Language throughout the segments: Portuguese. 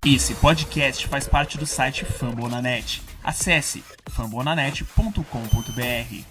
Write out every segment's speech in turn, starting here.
Esse podcast faz parte do site Fambonanet. Acesse fambonanet.com.br.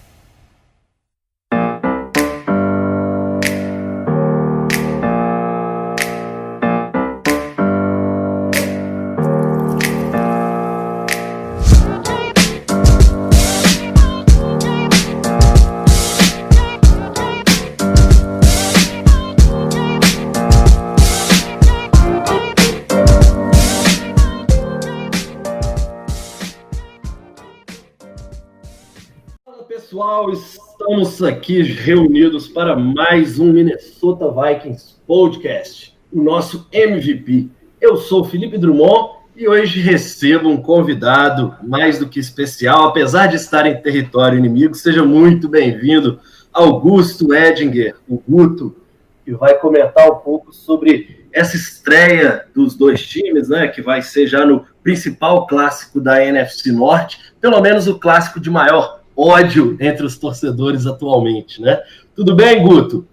Pessoal, estamos aqui reunidos para mais um Minnesota Vikings Podcast, o nosso MVP. Eu sou o Felipe Drummond e hoje recebo um convidado mais do que especial, apesar de estar em território inimigo. Seja muito bem-vindo, Augusto Edinger, o Guto, que vai comentar um pouco sobre essa estreia dos dois times, né, que vai ser já no principal clássico da NFC Norte, pelo menos o clássico de maior ódio entre os torcedores atualmente, né? Tudo bem, Guto?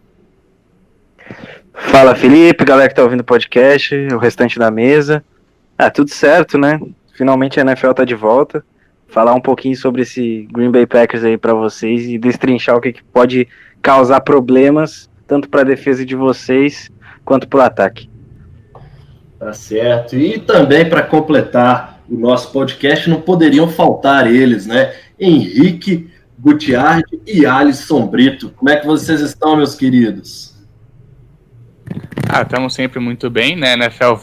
Fala, Felipe, galera que tá ouvindo o podcast, o restante da mesa. Tudo certo, né? Finalmente a NFL tá de volta. Falar um pouquinho sobre esse Green Bay Packers aí pra vocês e destrinchar o que pode causar problemas, tanto pra defesa de vocês, quanto pro ataque. Tá certo. E também para completar o nosso podcast, não poderiam faltar eles, né? Henrique Gutiardi e Alisson Brito. Como é que vocês estão, meus queridos? Estamos sempre muito bem, né? A NFL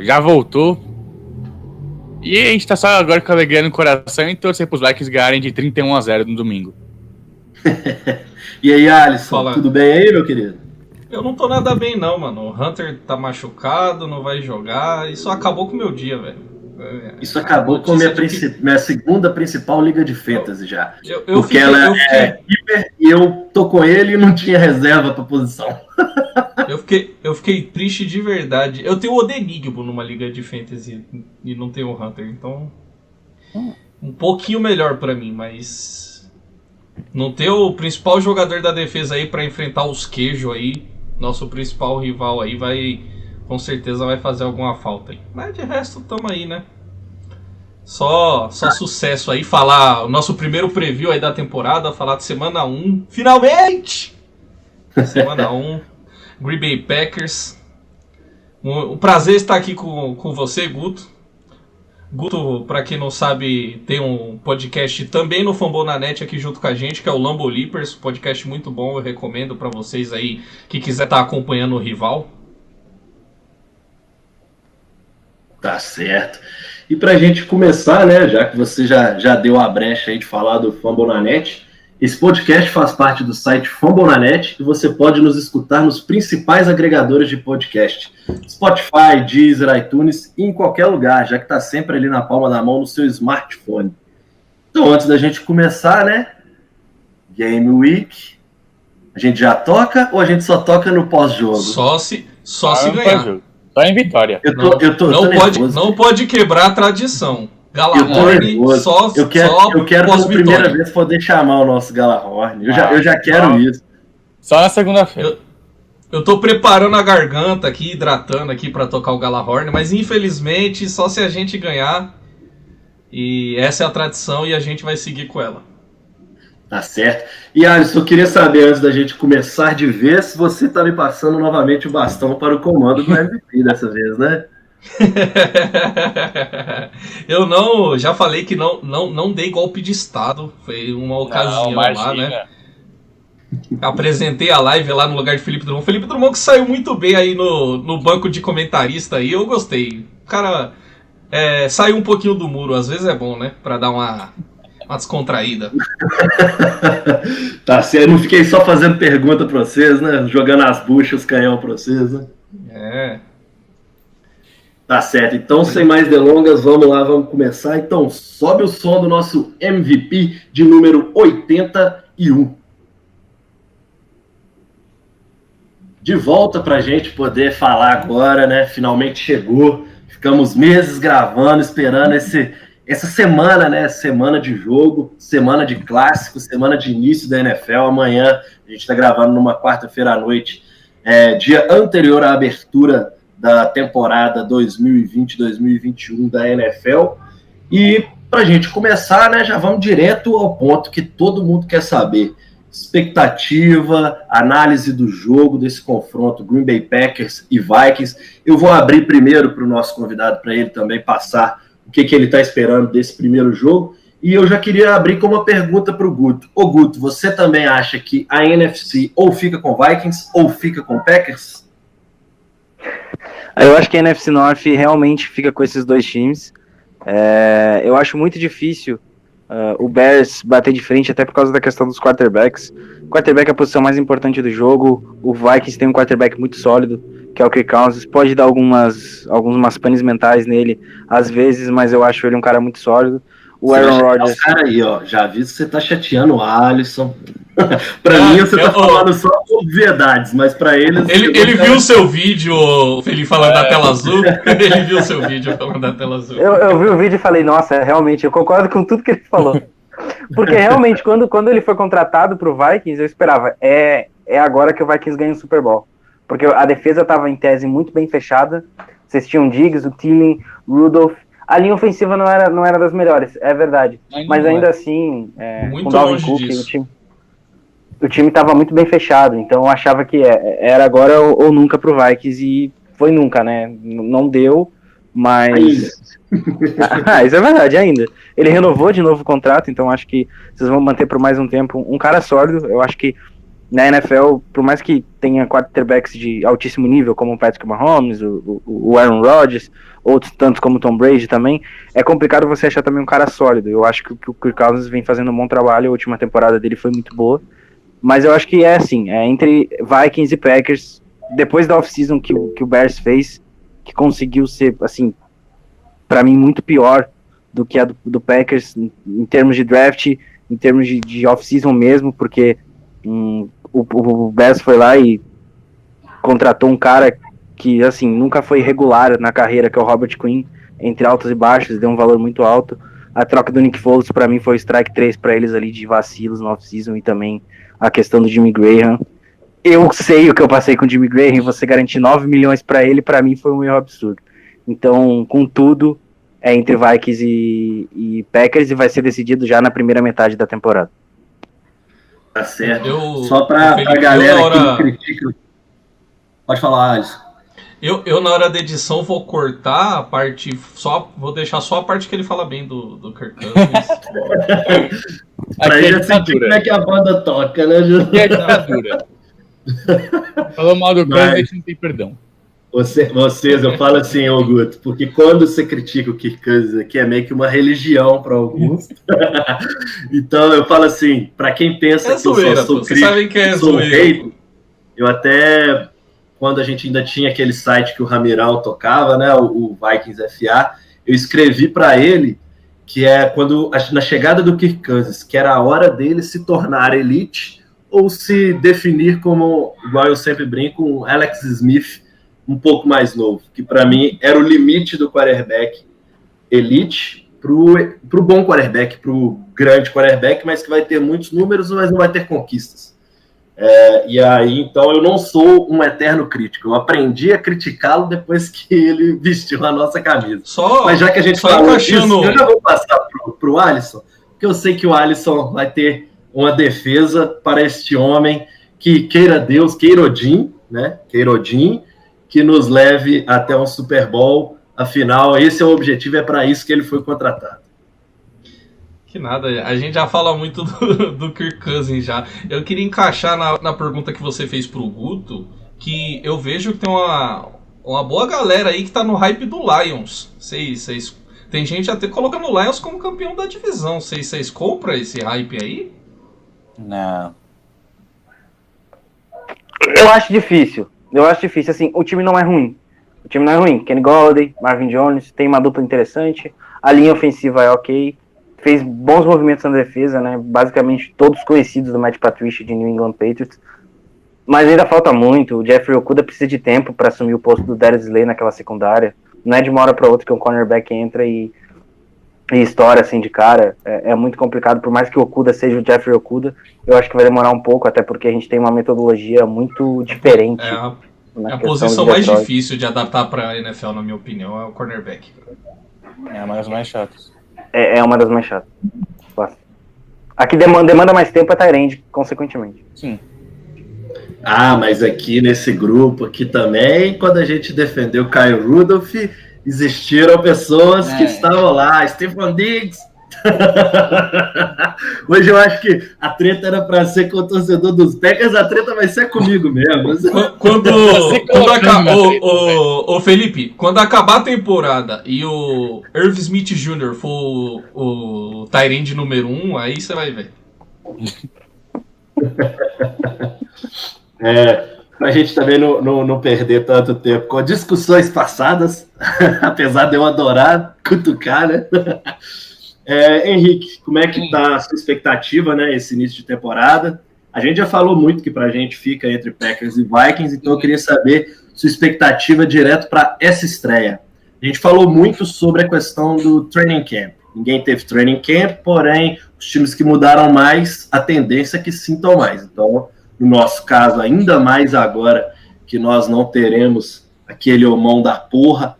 já voltou. E a gente tá só agora com alegria no coração e torcer pros Vikings ganharem de 31-0 no domingo. E aí, Alisson, tudo bem aí, meu querido? Eu não tô nada bem não, mano. O Hunter tá machucado, não vai jogar. Isso acabou com o meu dia, velho. Isso acabou com a minha segunda principal liga de fantasy já. Porque ela é hiper e eu tô com ele e não tinha reserva pra posição. Eu fiquei triste de verdade. Eu tenho o Odenigbo numa liga de fantasy e não tenho o Hunter, então um pouquinho melhor pra mim, mas não ter o principal jogador da defesa aí pra enfrentar os queijos aí, nosso principal rival aí com certeza vai fazer alguma falta aí. Mas de resto, tamo aí, né? Só sucesso aí. Falar o nosso primeiro preview aí da temporada, falar de semana 1. Finalmente! Semana 1. Green Bay Packers. Um prazer estar aqui com você, Guto. Guto, pra quem não sabe, tem um podcast também no Fambonanet aqui junto com a gente, que é o Lambo Leapers. Podcast muito bom, eu recomendo pra vocês aí que quiser estar acompanhando o rival. Tá certo. E para a gente começar, né, já que você já deu a brecha aí de falar do Fambonanet, esse podcast faz parte do site Fambonanet e você pode nos escutar nos principais agregadores de podcast, Spotify, Deezer, iTunes e em qualquer lugar, já que está sempre ali na palma da mão no seu smartphone. Então, antes da gente começar, né, Game Week, a gente já toca ou a gente só toca no pós-jogo? Só se ganhar. Só em vitória. Não pode quebrar a tradição. Galahorn só eu quero pela primeira vez poder chamar o nosso Galahorn. Eu já quero isso. Só na segunda-feira. Eu tô preparando a garganta aqui, hidratando aqui pra tocar o Galahorn, mas infelizmente só se a gente ganhar. E essa é a tradição e a gente vai seguir com ela. Tá certo. E Alisson, eu queria saber, antes da gente começar de vez, se você tá me passando novamente o bastão para o comando do MVP dessa vez, né? Eu já falei que não dei golpe de estado, foi uma ocasião lá, né? Apresentei a live lá no lugar de Felipe Drummond. Felipe Drummond que saiu muito bem aí no banco de comentarista aí, eu gostei. O cara saiu um pouquinho do muro, às vezes é bom, né? Pra dar uma descontraída. Tá certo, não fiquei só fazendo pergunta pra vocês, né? Jogando as buchas, canhão pra vocês, né? Tá certo, então sem mais delongas, vamos lá, vamos começar. Então sobe o som do nosso MVP de número 81. De volta pra gente poder falar agora, né? Finalmente chegou, ficamos meses gravando, esperando essa semana, né? Semana de jogo, semana de clássico, semana de início da NFL. Amanhã a gente está gravando numa quarta-feira à noite, dia anterior à abertura da temporada 2020-2021 da NFL. E para a gente começar, né, já vamos direto ao ponto que todo mundo quer saber. Expectativa, análise do jogo, desse confronto Green Bay Packers e Vikings. Eu vou abrir primeiro para o nosso convidado, para ele também passar o que ele está esperando desse primeiro jogo. E eu já queria abrir com uma pergunta para o Guto. Ô Guto, você também acha que a NFC ou fica com Vikings ou fica com Packers? Eu acho que a NFC North realmente fica com esses dois times. Eu acho muito difícil o Bears bater de frente, até por causa da questão dos quarterbacks. O quarterback é a posição mais importante do jogo. O Vikings tem um quarterback muito sólido, que é o Kirk Cousins. Pode dar algumas panes mentais nele, às vezes, mas eu acho ele um cara muito sólido. O Aaron Rodgers... Cara aí, ó, já vi que você tá chateando o Alisson. Pra mim, você tá falando só obviedades, mas pra eles... Ele viu o seu vídeo, Felipe, falando da tela azul. Ele viu o seu vídeo falando da tela azul. Eu vi o vídeo e falei, nossa, realmente, eu concordo com tudo que ele falou. Porque realmente, quando ele foi contratado pro Vikings, eu esperava, é agora que o Vikings ganha o Super Bowl. Porque a defesa tava em tese muito bem fechada. Vocês tinham Diggs, o Thielen, Rudolph. A linha ofensiva não era das melhores, é verdade. Mas ainda assim, com o Dalvin Cook, o time estava muito bem fechado. Então eu achava que era agora ou nunca pro Vikings. E foi nunca, né? Não deu, mas... Isso é verdade, ainda. Ele renovou de novo o contrato, então acho que vocês vão manter por mais um tempo um cara sólido. Eu acho que na NFL, por mais que tenha quarterbacks de altíssimo nível, como o Patrick Mahomes, o Aaron Rodgers, outros tantos como o Tom Brady também, é complicado você achar também um cara sólido. Eu acho que o Kirk Cousins vem fazendo um bom trabalho, a última temporada dele foi muito boa, mas eu acho que é assim, entre Vikings e Packers, depois da off-season que o Bears fez, que conseguiu ser, assim, pra mim, muito pior do que a do Packers, em termos de draft, em termos de off-season mesmo, porque o Bears foi lá e contratou um cara que, assim, nunca foi regular na carreira, que é o Robert Quinn, entre altos e baixos, deu um valor muito alto. A troca do Nick Foles, pra mim, foi o strike 3 pra eles ali de vacilos no off-season, e também a questão do Jimmy Graham. Eu sei o que eu passei com o Jimmy Graham, você garantir 9 milhões pra ele, pra mim foi um erro absurdo. Então, com tudo, é entre Vikings e Packers, e vai ser decidido já na primeira metade da temporada. Tá certo. Só pra galera que critica... Pode falar, Alisson. Eu, na hora da edição, vou cortar a parte. Vou deixar só a parte que ele fala bem do Kirk Cousins. Pra ele sentir como é que a banda toca, né, Ju? E a ditadura. Falou mal do Cousins, a gente não tem perdão. Vocês, eu falo assim, ô Guto, porque quando você critica o Kirk Cousins aqui, é meio que uma religião para alguns. Então eu falo assim, para quem pensa que zoeira, eu só sou crítico, sou rei, eu até... Quando a gente ainda tinha aquele site que o Ramiral tocava, né, o Vikings FA, eu escrevi para ele que é quando, na chegada do Kirk Cousins, que era a hora dele se tornar elite ou se definir como, igual eu sempre brinco, um Alex Smith um pouco mais novo, que para mim era o limite do quarterback elite pro bom quarterback, pro grande quarterback, mas que vai ter muitos números, mas não vai ter conquistas. E aí, então, eu não sou um eterno crítico. Eu aprendi a criticá-lo depois que ele vestiu a nossa camisa. Mas já que a gente falou disso, eu já vou passar pro Alisson, porque eu sei que o Alisson vai ter uma defesa para este homem que, queira Deus, queira Odin, né? Queira Odin, que nos leve até um Super Bowl. Afinal, esse é o objetivo, é para isso que ele foi contratado. Que nada, a gente já fala muito do Kirk Cousins já. Eu queria encaixar na pergunta que você fez pro Guto, que eu vejo que tem uma boa galera aí que tá no hype do Lions. Tem gente até colocando o Lions como campeão da divisão. Vocês compram esse hype aí? Não. Eu acho difícil, assim, o time não é ruim. Kenny Golladay, Marvin Jones, tem uma dupla interessante, a linha ofensiva é ok, fez bons movimentos na defesa, né? Basicamente todos conhecidos do Matt Patricia de New England Patriots, mas ainda falta muito. O Jeffrey Okudah precisa de tempo para assumir o posto do Darius Slay naquela secundária. Não é de uma hora para outra que um cornerback entra e estoura assim de cara. É muito complicado, por mais que o Okudah seja o Jeffrey Okudah, eu acho que vai demorar um pouco, até porque a gente tem uma metodologia muito diferente na A questão posição de mais Detroit. difícil de adaptar pra NFL, na minha opinião, é o cornerback. É uma das mais chatas. É uma das mais chatas. A que demanda mais tempo é Tyrande, consequentemente. Sim. Ah, mas aqui nesse grupo aqui também, quando a gente defendeu o Kyle Rudolph, existiram pessoas que estavam lá, Stephon Diggs. Hoje eu acho que a treta era para ser com o torcedor dos Packers, a treta vai ser comigo mesmo. Quando o Felipe, quando acabar a temporada e o Irv Smith Jr. for o tight end número 1, aí você vai ver. Pra gente também não perder tanto tempo com discussões passadas, apesar de eu adorar cutucar, né? Henrique, como é que tá a sua expectativa, né, esse início de temporada? A gente já falou muito que pra gente fica entre Packers e Vikings, então eu queria saber sua expectativa direto para essa estreia. A gente falou muito sobre a questão do training camp. Ninguém teve training camp, porém, os times que mudaram mais, a tendência é que sintam mais. Então, no nosso caso, ainda mais agora que nós não teremos aquele homão da porra,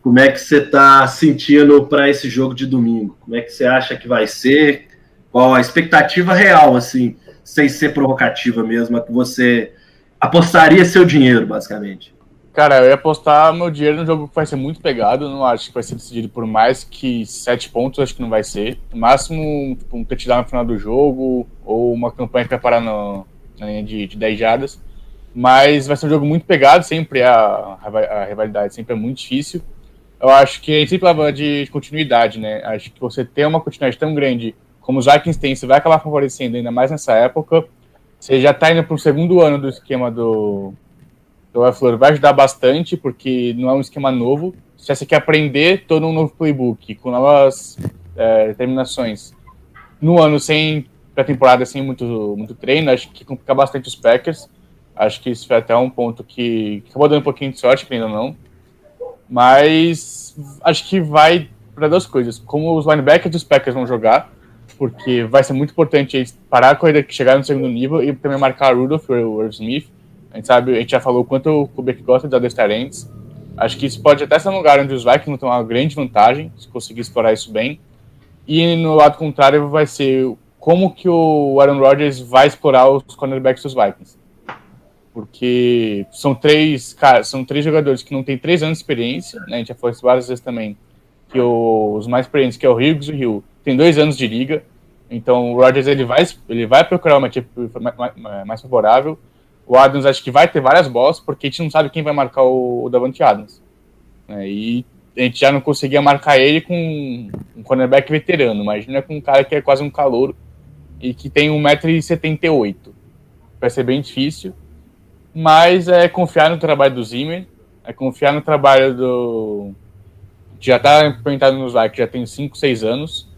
como é que você está sentindo para esse jogo de domingo? Como é que você acha que vai ser? Qual a expectativa real, assim, sem ser provocativa mesmo, a que você apostaria seu dinheiro, basicamente? Cara, eu ia apostar meu dinheiro no jogo que vai ser muito pegado. Não acho que vai ser decidido por mais que 7 pontos, acho que não vai ser. No máximo, tipo, um touchdown no final do jogo, ou uma campanha que vai parar na linha de 10 jardas. Mas vai ser um jogo muito pegado, sempre a rivalidade sempre é muito difícil. Eu acho que a gente sempre fala de continuidade, né? Acho que você ter uma continuidade tão grande como os Vikings têm, você vai acabar favorecendo ainda mais nessa época. Você já tá indo para o segundo ano do esquema do LaFleur, vai ajudar bastante, porque não é um esquema novo. Se você quer aprender todo um novo playbook, com novas determinações, no ano sem pré-temporada, sem muito treino, acho que complica bastante os Packers. Acho que isso foi até um ponto que acabou dando um pouquinho de sorte, ainda não. Mas acho que vai para duas coisas. Como os linebackers dos Packers vão jogar, porque vai ser muito importante eles parar a corrida que chegar no segundo nível e também marcar o Rudolph e o Irv Smith. A gente já falou o quanto o Kubiak gosta de dar tarentes. Acho que isso pode até ser um lugar onde os Vikings vão ter uma grande vantagem, se conseguir explorar isso bem. E no lado contrário vai ser como que o Aaron Rodgers vai explorar os cornerbacks dos Vikings. Porque são três jogadores que não têm 3 anos de experiência, né? A gente já falou isso várias vezes também, que os mais experientes, que é o Hughes e o Hill, tem 2 anos de liga. Então o Rodgers ele vai procurar uma equipe mais favorável. O Adams acho que vai ter várias bolas, porque a gente não sabe quem vai marcar o Davante Adams, né? E a gente já não conseguia marcar ele com um cornerback veterano. Imagina com um cara que é quase um calouro e que tem 1,78 m. Vai ser bem difícil. Mas é confiar no trabalho do Zimmer, é confiar no trabalho do... Já está implementado nos Vikings, já tem 5, 6 anos,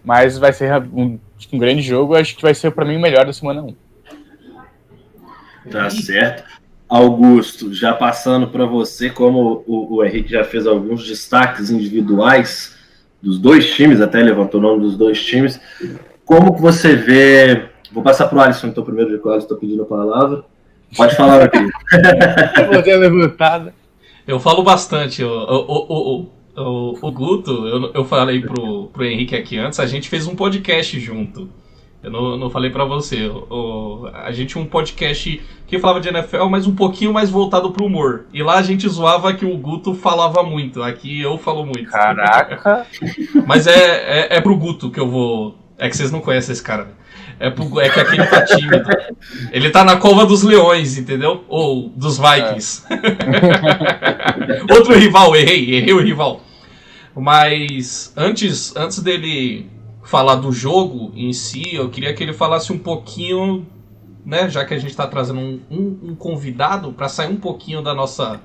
mas vai ser um grande jogo, acho que vai ser para mim o melhor da semana 1. Tá certo. Augusto, já passando para você, como o Henrique já fez alguns destaques individuais dos 2 times, até levantou o nome dos 2 times, como que você vê... Vou passar para o Alisson, então, primeiro, de qual estou pedindo a palavra. Pode falar, meu querido. Você levantada. Eu falo bastante. O Guto, eu falei pro Henrique aqui antes, a gente fez um podcast junto. Eu não falei pra você. A gente tinha um podcast que falava de NFL, mas um pouquinho mais voltado pro humor. E lá a gente zoava que o Guto falava muito. Aqui eu falo muito. Caraca! Mas é pro Guto que eu vou... É que vocês não conhecem esse cara. É que aqui ele tá tímido. Ele tá na cova dos leões, entendeu? Ou dos Vikings. Outro rival, errei o rival. Mas antes dele falar do jogo em si, eu queria que ele falasse um pouquinho, né? Já que a gente tá trazendo um convidado para sair um pouquinho da nossa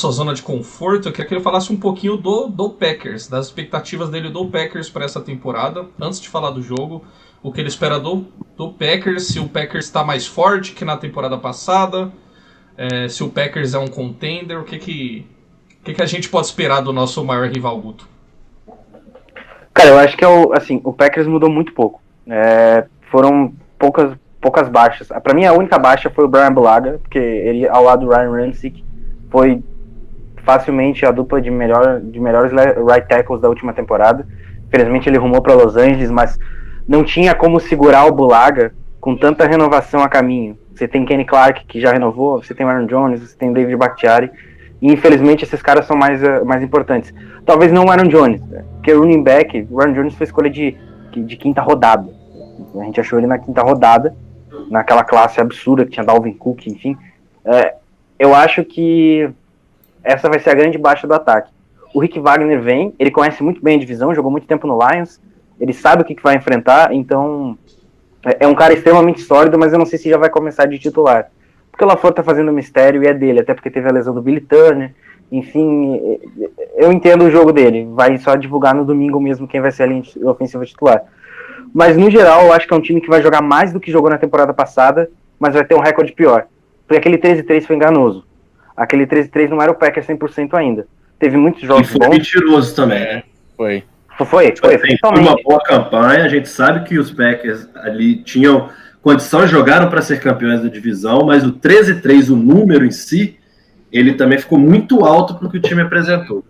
zona de conforto, eu queria que ele falasse um pouquinho do Packers, das expectativas dele do Packers para essa temporada, antes de falar do jogo. O que ele espera do Packers, se o Packers está mais forte que na temporada passada, se o Packers é um contender, o que a gente pode esperar do nosso maior rival, Guto? Cara, eu acho que o Packers mudou muito pouco. Foram poucas baixas. Para mim, a única baixa foi o Brian Bulaga, porque ele, ao lado do Ryan Ramczyk, foi facilmente a dupla de melhores right tackles da última temporada. Infelizmente, ele rumou para Los Angeles, mas não tinha como segurar o Bulaga com tanta renovação a caminho. Você tem Kenny Clark, que já renovou, você tem o Aaron Jones, você tem o David Bakhtiari, e infelizmente esses caras são mais importantes. Talvez não o Aaron Jones, né? Porque o running back, o Aaron Jones foi escolha de quinta rodada. A gente achou ele na quinta rodada, naquela classe absurda que tinha Dalvin Cook, enfim. Eu acho que essa vai ser a grande baixa do ataque. O Rick Wagner vem, ele conhece muito bem a divisão, jogou muito tempo no Lions, ele sabe o que vai enfrentar, então é um cara extremamente sólido, mas eu não sei se já vai começar de titular. Porque o LaFleur tá fazendo mistério e é dele, até porque teve a lesão do Billy Turner, enfim, eu entendo o jogo dele, vai só divulgar no domingo mesmo quem vai ser a linha ofensiva titular. Mas no geral, eu acho que é um time que vai jogar mais do que jogou na temporada passada, mas vai ter um recorde pior. Porque aquele 13-3 foi enganoso. Aquele 13-3 não era o Packers 100% ainda. Teve muitos jogos bons. E foi mentiroso também, né? Foi Foi uma boa campanha, a gente sabe que os Packers ali tinham condição, jogaram para ser campeões da divisão, mas o 13-3, o número em si, ele também ficou muito alto para o que o time apresentou.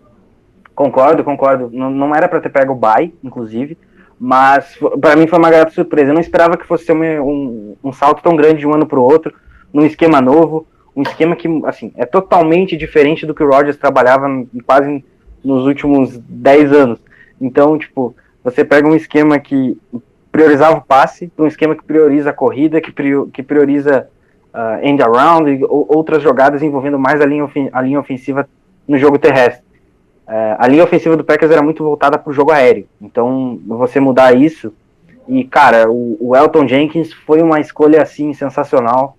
Concordo. Não era para ter pego o bye, inclusive, mas para mim foi uma grata surpresa. Eu não esperava que fosse ser um salto tão grande de um ano para o outro, num esquema novo, um esquema que assim, é totalmente diferente do que o Rodgers trabalhava quase nos últimos 10 anos. Então, tipo, você pega um esquema que priorizava o passe, um esquema que prioriza a corrida, que prioriza end around e outras jogadas envolvendo mais a linha ofensiva no jogo terrestre. A linha ofensiva do Packers era muito voltada para o jogo aéreo. Então, você mudar isso... E, cara, o Elgton Jenkins foi uma escolha, assim, sensacional.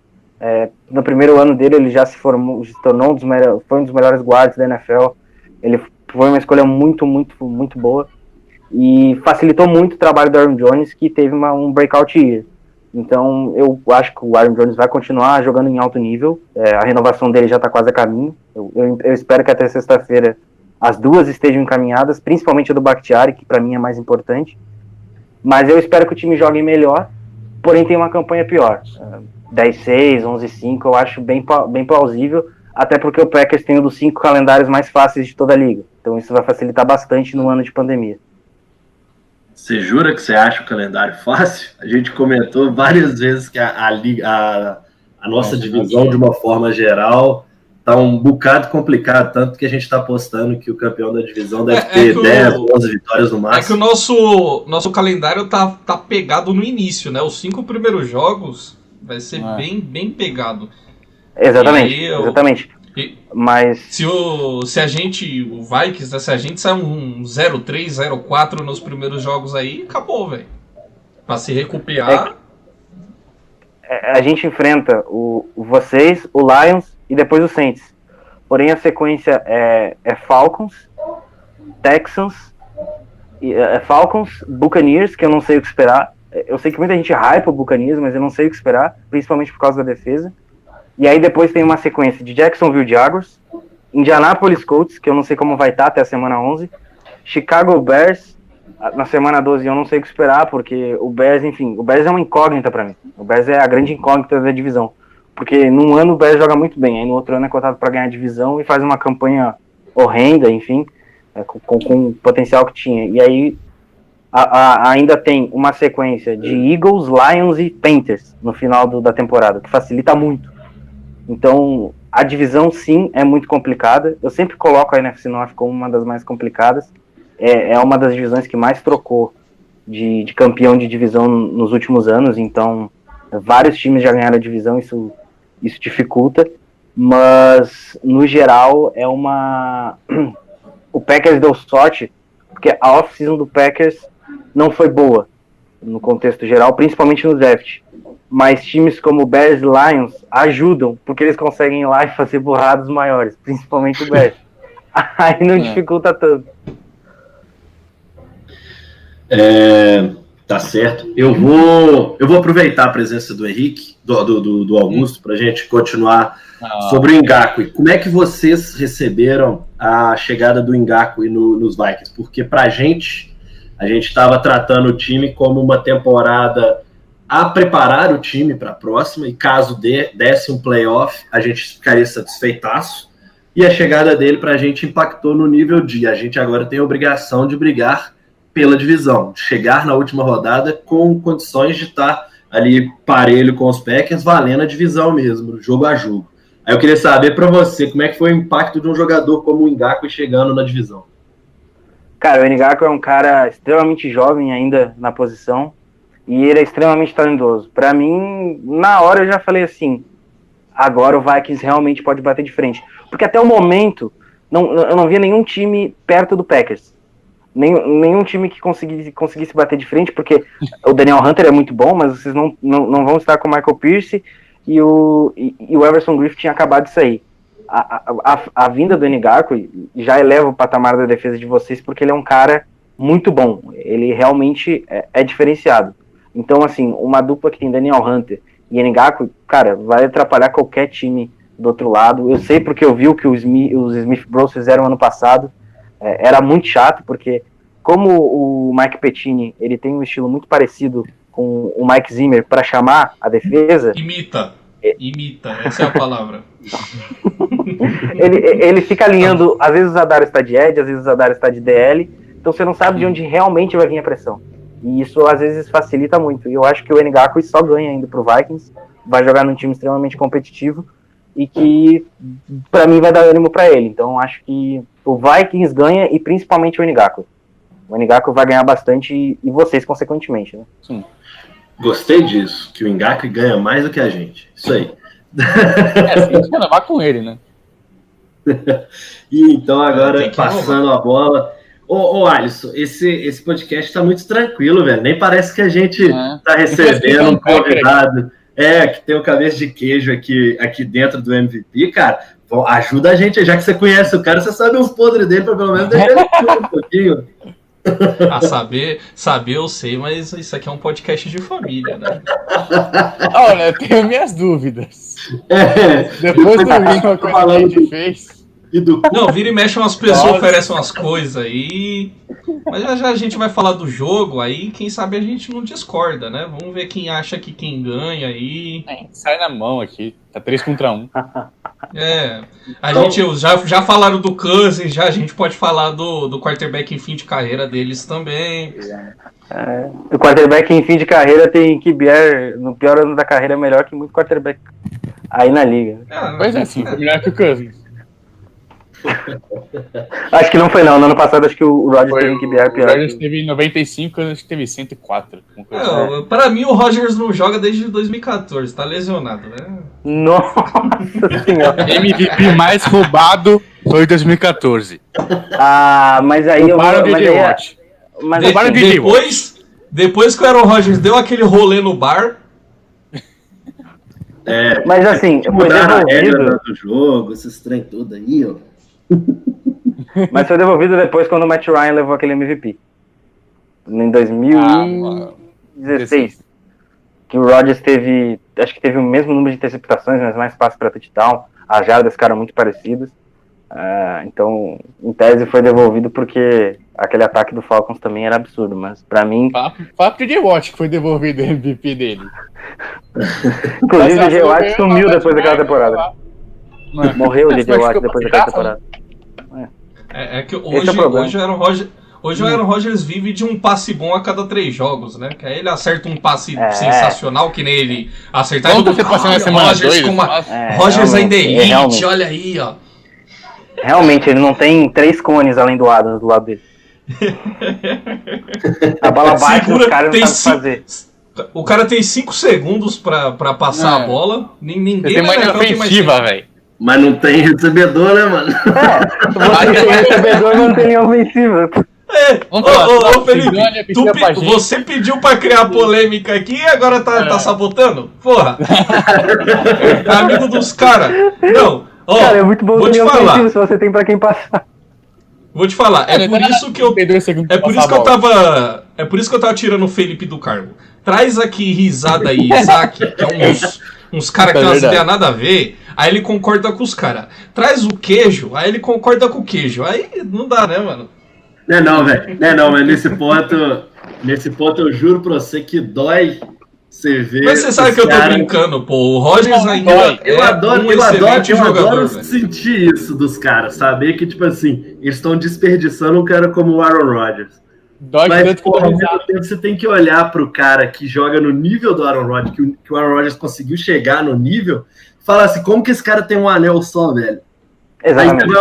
No primeiro ano dele, ele já se tornou foi um dos melhores guards da NFL. Ele foi uma escolha muito, muito, muito boa. E facilitou muito o trabalho do Aaron Jones, que teve um breakout year. Então, eu acho que o Aaron Jones vai continuar jogando em alto nível. A renovação dele já está quase a caminho. Eu espero que até sexta-feira as duas estejam encaminhadas, principalmente a do Bakhtiari, que para mim é mais importante. Mas eu espero que o time jogue melhor, porém tem uma campanha pior. 10-6, 11-5, eu acho bem plausível, até porque o Packers tem um dos 5 calendários mais fáceis de toda a liga. Então isso vai facilitar bastante no ano de pandemia. Você jura que você acha o calendário fácil? A gente comentou várias vezes que a nossa divisão, de uma forma geral, tá um bocado complicado, tanto que a gente tá apostando que o campeão da divisão deve ter 10, 11 vitórias no máximo. É que o nosso calendário tá pegado no início, né? Os 5 primeiros jogos vai ser bem pegado. Exatamente. Mas se a gente, o Vikings, né, se a gente sair um 0-3, 0-4 nos primeiros jogos aí, acabou, velho. Pra se recuperar. A gente enfrenta vocês, o Lions e depois o Saints. Porém a sequência é Falcons, Texans, Falcons, Buccaneers, que eu não sei o que esperar. Eu sei que muita gente hypa o Buccaneers, mas eu não sei o que esperar, principalmente por causa da defesa. E aí depois tem uma sequência de Jacksonville Jaguars, Indianapolis Colts, que eu não sei como vai estar até a semana 11, Chicago Bears, na semana 12 eu não sei o que esperar, porque o Bears é uma incógnita pra mim. O Bears é a grande incógnita da divisão. Porque num ano o Bears joga muito bem, aí no outro ano é cotado pra ganhar a divisão e faz uma campanha horrenda, enfim, com o potencial que tinha. E aí ainda tem uma sequência de Eagles, Lions e Panthers no final da temporada, que facilita muito. Então, a divisão, sim, é muito complicada. Eu sempre coloco a NFC North como uma das mais complicadas. É uma das divisões que mais trocou de campeão de divisão nos últimos anos. Então, vários times já ganharam a divisão, isso dificulta. Mas, no geral, o Packers deu sorte, porque a off-season do Packers não foi boa, no contexto geral, principalmente no draft. Mas times como Bears e Lions ajudam, porque eles conseguem ir lá e fazer burradas maiores, principalmente o Bears. Aí não dificulta tanto. Tá certo. Eu vou aproveitar a presença do Henrique, do Augusto, para a gente continuar sobre o Ngakoue. Como é que vocês receberam a chegada do Ngakoue nos Vikings? Porque para a gente estava tratando o time como uma temporada a preparar o time para a próxima, e caso desse um playoff, a gente ficaria satisfeitaço, e a chegada dele para a gente impactou no nível de a gente agora tem a obrigação de brigar pela divisão, de chegar na última rodada com condições de estar ali parelho com os Packers, valendo a divisão mesmo, jogo a jogo. Aí eu queria saber para você, como é que foi o impacto de um jogador como o Ngakoue chegando na divisão? Cara, o Ngakoue é um cara extremamente jovem ainda na posição, e ele é extremamente talentoso. Pra mim, na hora eu já falei assim, agora o Vikings realmente pode bater de frente. Porque até o momento, eu não via nenhum time perto do Packers. Nenhum time que conseguisse bater de frente, porque o Daniel Hunter é muito bom, mas vocês não vão estar com o Michael Pierce, e o Everson Griffith tinha acabado de sair. A vinda do Ngakoue já eleva o patamar da defesa de vocês, porque ele é um cara muito bom. Ele realmente é diferenciado. Então, assim, uma dupla que tem Daniel Hunter e Ngakoue, cara, vai atrapalhar qualquer time do outro lado. Eu sei porque eu vi o que os Smith Bros fizeram ano passado. Era muito chato, porque como o Mike Pettine, ele tem um estilo muito parecido com o Mike Zimmer para chamar a defesa... Imita, essa é a palavra. ele fica alinhando, às vezes o Zadar está de edge, às vezes o Zadar está de DL, então você não sabe de onde realmente vai vir a pressão. E isso às vezes facilita muito. E eu acho que o Ngakoue só ganha ainda pro Vikings, vai jogar num time extremamente competitivo e que pra mim vai dar ânimo pra ele. Então acho que o Vikings ganha e principalmente o Ngakoue. O Ngakoue vai ganhar bastante e vocês consequentemente, né? Sim. Gostei disso, que o Ngakoue ganha mais do que a gente. Isso aí. A gente vai levar com ele, né? E então agora, passando a bola... Ô Alisson, esse podcast tá muito tranquilo, velho. Nem parece que a gente tá recebendo um convidado que tem o cabeça de queijo aqui dentro do MVP, cara. Ajuda a gente, já que você conhece o cara, você sabe os podres dele, pra pelo menos deixar ele um pouquinho. Saber eu sei, mas isso aqui é um podcast de família, né? Olha, eu tenho minhas dúvidas. Depois do vídeo que a gente fez... Não, vira e mexe umas pessoas, oferecem umas coisas aí. Mas já a gente vai falar do jogo, aí quem sabe a gente não discorda, né? Vamos ver quem acha que quem ganha aí. Sai na mão aqui, tá 3 contra 1. A gente já falaram do Cousins, a gente pode falar do quarterback em fim de carreira deles também. O quarterback em fim de carreira tem QBR, no pior ano da carreira, é melhor que muito quarterback aí na liga. Pois é, sim, foi melhor que o Cousins. Acho que não foi não, no ano passado acho que o Rodgers teve QBR pior. O Rodgers teve 95, acho que teve 104. Pra mim o Rodgers não joga desde 2014, tá lesionado, né? Nossa senhora. MVP mais roubado foi 2014. Mas aí depois que o Aaron Rodgers deu aquele rolê no bar. Mas assim, foi devolvido do jogo, esses trem tudo aí, ó. Mas foi devolvido depois quando o Matt Ryan levou aquele MVP. Em 2016. Que o Rodgers acho que teve o mesmo número de interceptações, mas mais passes para touchdown. As jardas ficaram muito parecidas. Então, em tese foi devolvido porque aquele ataque do Falcons também era absurdo, mas pra mim... Fala pro J. Watt que foi devolvido o MVP dele. Inclusive o J. Watt sumiu depois daquela temporada. Morreu o J. Watt depois daquela temporada. É que hoje o Aaron Rodgers vive de um passe bom a cada 3 jogos, né? Que aí ele acerta um passe sensacional, que nem ele acertar. Rodgers ainda é elite, olha aí, ó. Realmente, ele não tem 3 cones além do Adams do lado dele. A bola bate no cara e não sabe fazer. O cara tem 5 segundos pra passar a bola. Ninguém tem mais ofensiva, velho. Mas não tem recebedor, né, mano? Você tem recebedor, não tem ofensiva. Ô Felipe, você pediu pra criar polêmica aqui e agora tá sabotando? Porra! É amigo dos caras. Não, cara, é muito bom ter ofensivo se você tem pra quem passar. Vou te falar, é por isso que eu tava tirando o Felipe do cargo. Traz aqui risada aí, Isaac, que é uns caras que não tem nada a ver. Aí ele concorda com os caras. Traz o queijo, aí ele concorda com o queijo. Aí não dá, né, mano? Não, velho. Não, mas nesse ponto eu juro pra você que dói Você vê. Mas você sabe que eu tô brincando, pô. O Rogers ainda Eu adoro jogador, velho. sentir isso dos caras, saber que, tipo assim, eles estão desperdiçando um cara como o Aaron Rodgers. Dói Mas, tanto que porra, ao mesmo tempo você tem que olhar pro cara que joga no nível do Aaron Rodgers, que o Aaron Rodgers conseguiu chegar no nível, e falar assim, como que esse cara tem um anel só, velho? Exatamente.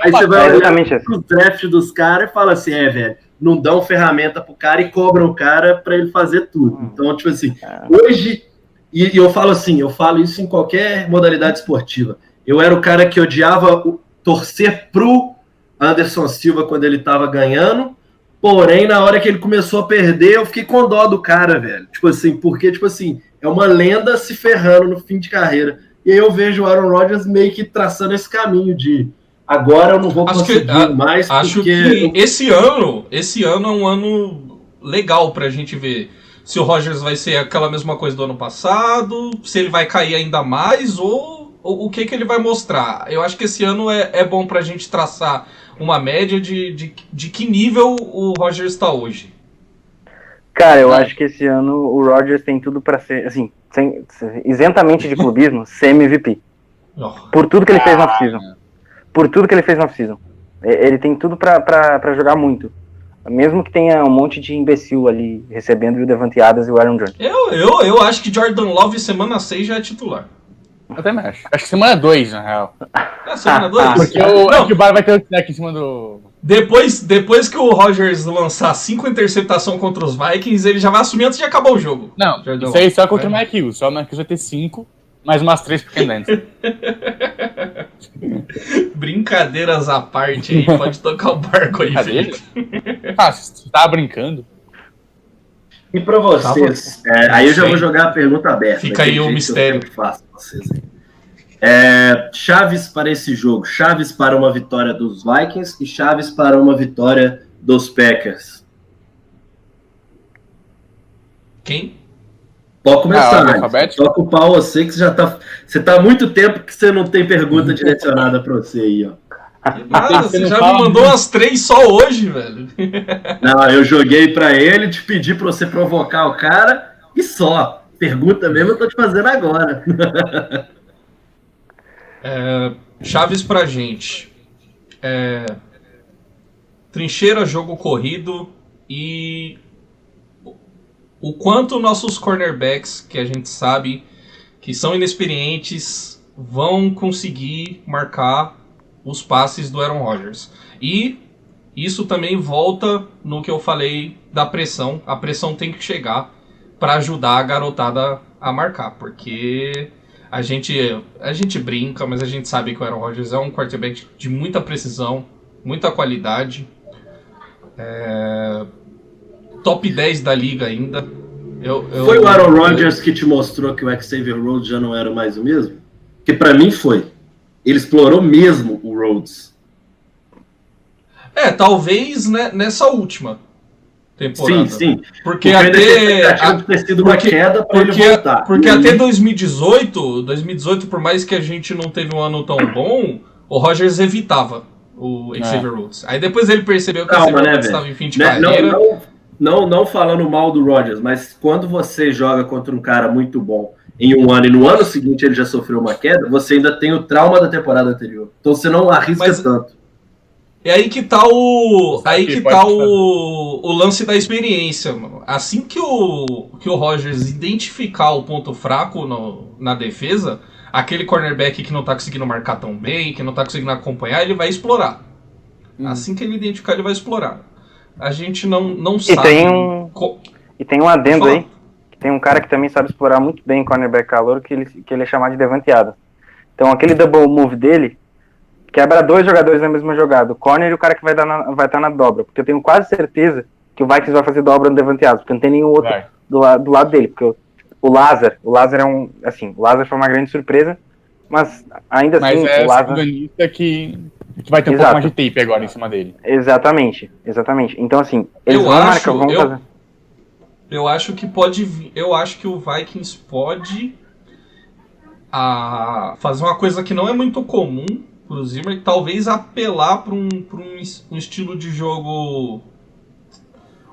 Aí você vai olhar exatamente pro draft dos caras e fala assim, velho, não dão ferramenta pro cara e cobram o cara pra ele fazer tudo. Então, tipo assim, hoje, e eu falo assim, eu falo isso em qualquer modalidade esportiva. Eu era o cara que odiava torcer pro Anderson Silva quando ele tava ganhando, porém, na hora que ele começou a perder, eu fiquei com dó do cara, velho. Tipo assim, porque, tipo assim, é uma lenda se ferrando no fim de carreira. E aí eu vejo o Aaron Rodgers meio que traçando esse caminho de agora eu não vou conseguir mais. Acho que esse ano é um ano legal pra gente ver se o Rodgers vai ser aquela mesma coisa do ano passado, se ele vai cair ainda mais ou o que ele vai mostrar. Eu acho que esse ano é bom pra gente traçar uma média de que nível o Rodgers está hoje. Cara, eu acho que esse ano o Rodgers tem tudo pra ser, assim, isentamente de clubismo, ser MVP. Por tudo que ele fez na off-season. Por tudo que ele fez na off-season. Ele tem tudo pra jogar muito. Mesmo que tenha um monte de imbecil ali recebendo o Devante Adams e o Aaron Jones. Eu acho que Jordan Love semana 6 já é titular. Eu também acho. Acho que semana 2, na real. É semana 2? Porque o Bar vai ter o snack em cima do... Depois que o Rodgers lançar 5 interceptações contra os Vikings, ele já vai assumir antes de acabar o jogo. Não, isso aí só contra o Mike Hughes. Só o Mike Hughes vai ter 5, mais umas 3 pequenas. Brincadeiras à parte aí, pode tocar o barco aí, Felipe. Você tava brincando? E pra vocês, aí eu já vou jogar a pergunta aberta. Fica aí o mistério. Que faço pra vocês aí. Chaves para esse jogo, chaves para uma vitória dos Vikings e chaves para uma vitória dos Packers. Quem? Pode começar, toca o pau você que você tá há muito tempo que você não tem pergunta direcionada para você aí, ó. Nada, você já me mandou umas 3 só hoje, velho. Não, eu joguei para ele, te pedi para você provocar o cara e só. Pergunta mesmo eu tô te fazendo agora. Chaves pra gente. Trincheira, jogo corrido e o quanto nossos cornerbacks, que a gente sabe que são inexperientes, vão conseguir marcar os passes do Aaron Rodgers. E isso também volta no que eu falei da pressão. A pressão tem que chegar para ajudar a garotada a marcar, porque a gente brinca, mas a gente sabe que o Aaron Rodgers é um quarterback de muita precisão, muita qualidade. Top 10 da liga ainda. Foi o Aaron Rodgers que te mostrou que o Xavier Rhodes já não era mais o mesmo? Porque pra mim foi. Ele explorou mesmo o Rhodes. Talvez, né, nessa última temporada. Sim. Porque até ter sido uma queda para ele voltar. Porque até 2018, por mais que a gente não teve um ano tão bom, o Rodgers evitava o Xavier Rhodes. Aí depois ele percebeu que o Xavier Rhodes estava em fim de carreira. Não falando mal do Rodgers, mas quando você joga contra um cara muito bom em um ano e no ano seguinte ele já sofreu uma queda, você ainda tem o trauma da temporada anterior. Então você não arrisca tanto. É aí que tá o lance da experiência, mano. Assim que o Rodgers identificar o ponto fraco na defesa, aquele cornerback que não tá conseguindo marcar tão bem, que não tá conseguindo acompanhar, ele vai explorar. Assim que ele identificar, ele vai explorar. A gente não sabe. E tem um adendo aí, que tem um cara que também sabe explorar muito bem cornerback calor, que ele é chamado de Devante Adams. Então aquele double move dele quebra 2 jogadores na mesma jogada, o corner e o cara que vai estar na dobra, porque eu tenho quase certeza que o Vikings vai fazer dobra no Devante Adams, porque não tem nenhum outro do lado dele, porque o Lazar é o Lazar foi uma grande surpresa, mas ainda assim o Lazar que vai ter um pouco mais de tape agora em cima dele. Exatamente. Então assim, eles vão fazer. Eu acho que o Vikings pode fazer uma coisa que não é muito comum pro Zimmer, talvez apelar para um estilo de jogo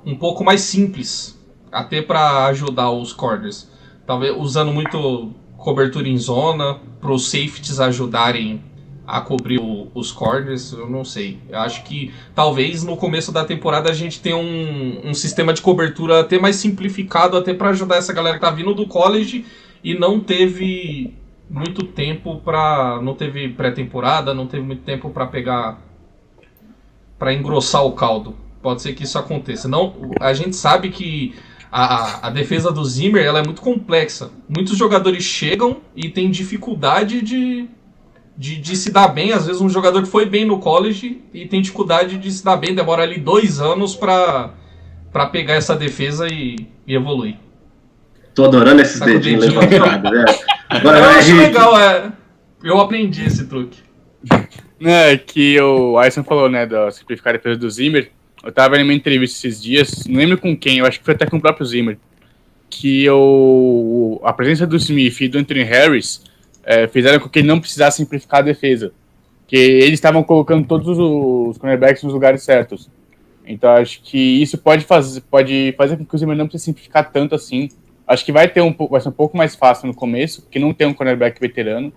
um pouco mais simples até para ajudar os corners. Talvez usando muito cobertura em zona, para os safeties ajudarem a cobrir os corners, eu não sei. Eu acho que talvez no começo da temporada a gente tenha um sistema de cobertura até mais simplificado, até para ajudar essa galera que tá vindo do college e não teve muito tempo para... Não teve pré-temporada, não teve muito tempo para pegar... para engrossar o caldo. Pode ser que isso aconteça. Não, a gente sabe que a defesa do Zimmer ela é muito complexa. Muitos jogadores chegam e têm dificuldade de se dar bem. Às vezes um jogador que foi bem no college e tem dificuldade de se dar bem. Demora ali 2 anos para pegar essa defesa e evoluir. Tô adorando esses Tá com o dedinhos dedinho. levantados, né? Eu acho legal, eu aprendi esse truque. Que o Alisson falou, né, da simplificar a defesa do Zimmer. Eu tava vendo uma entrevista esses dias, não lembro com quem, eu acho que foi até com o próprio Zimmer, que a presença do Smith e do Anthony Harris fizeram com que ele não precisasse simplificar a defesa, que eles estavam colocando todos os cornerbacks nos lugares certos. Então acho que isso pode fazer com que o Zimmer não precise simplificar tanto assim. Acho que vai ser um pouco mais fácil no começo, porque não tem um cornerback veterano,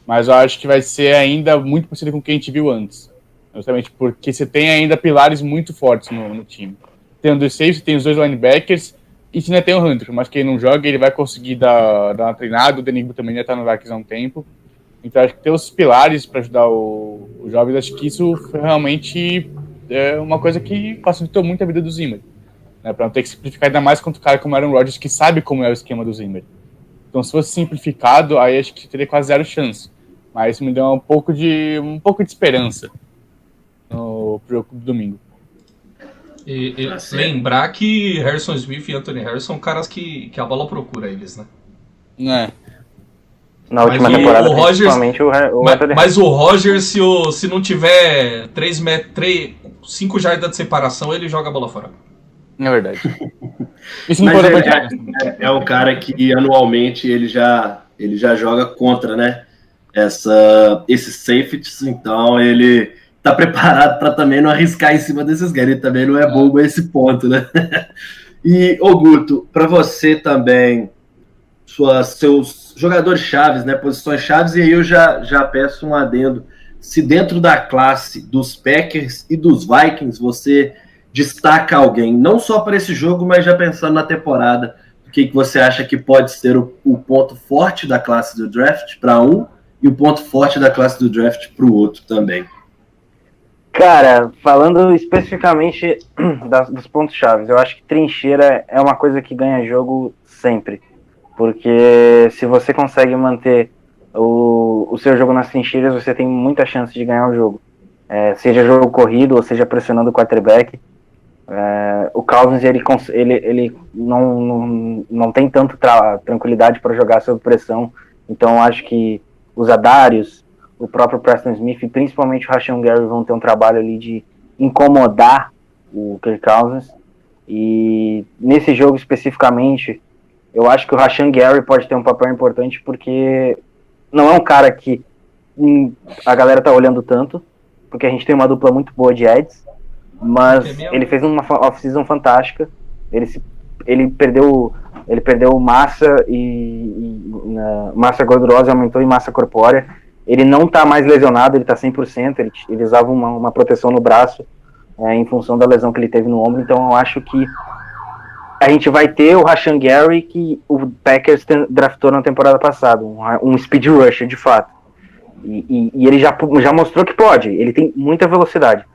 mas eu acho que vai ser ainda muito parecido com o que a gente viu antes. Justamente porque você tem ainda pilares muito fortes no time. Tem um dos safeties, tem os 2 linebackers, e se ainda tem o Hunter, mas que ele não joga, ele vai conseguir dar uma treinada. O Denigbo também já está no Vikings há um tempo. Então acho que ter os pilares para ajudar os jovens, acho que isso realmente é uma coisa que facilitou muito a vida do Zimmer. Né, para não ter que simplificar ainda mais contra o cara como Aaron Rodgers, que sabe como é o esquema do Zimmer. Então se fosse simplificado, aí acho que teria quase 0 chance. Mas isso me deu um pouco de esperança pro domingo. E lembrar que Harrison Smith e Anthony Harris são caras que a bola procura eles, né? Na última temporada, principalmente o Anthony Mas o Rodgers, se não tiver 5 jardas de separação, ele joga a bola fora. É verdade. Isso não é o cara que anualmente ele já joga contra, né? Esses safeties, então ele tá preparado para também não arriscar em cima desses caras. Ele também não é bobo a esse ponto, né? E, Guto, para você também, seus jogadores chaves, né? Posições chaves, e aí eu já peço um adendo. Se dentro da classe dos Packers e dos Vikings você destaca alguém, não só para esse jogo, mas já pensando na temporada, o que você acha que pode ser o ponto forte da classe do draft para um e o ponto forte da classe do draft para o outro também? Cara, falando especificamente dos pontos chaves, eu acho que trincheira é uma coisa que ganha jogo sempre, porque se você consegue manter o seu jogo nas trincheiras, você tem muita chance de ganhar o jogo, seja jogo corrido ou seja pressionando o quarterback. O Cousins ele não tem tanto tranquilidade para jogar sob pressão, então acho que os Adarius, o próprio Preston Smith e principalmente o Rashan Gary vão ter um trabalho ali de incomodar o Kirk Cousins. E nesse jogo especificamente, eu acho que o Rashan Gary pode ter um papel importante, porque não é um cara que a galera tá olhando tanto, porque a gente tem uma dupla muito boa de Eds, mas ele fez uma off-season fantástica. Ele perdeu massa massa gordurosa, aumentou em massa corpórea. Ele não tá mais lesionado, ele tá 100%, ele usava uma proteção no braço em função da lesão que ele teve no ombro. Então eu acho que a gente vai ter o Rashan Gary, que o Packers draftou na temporada passada, um speed rusher de fato, e ele já mostrou que pode, ele tem muita velocidade.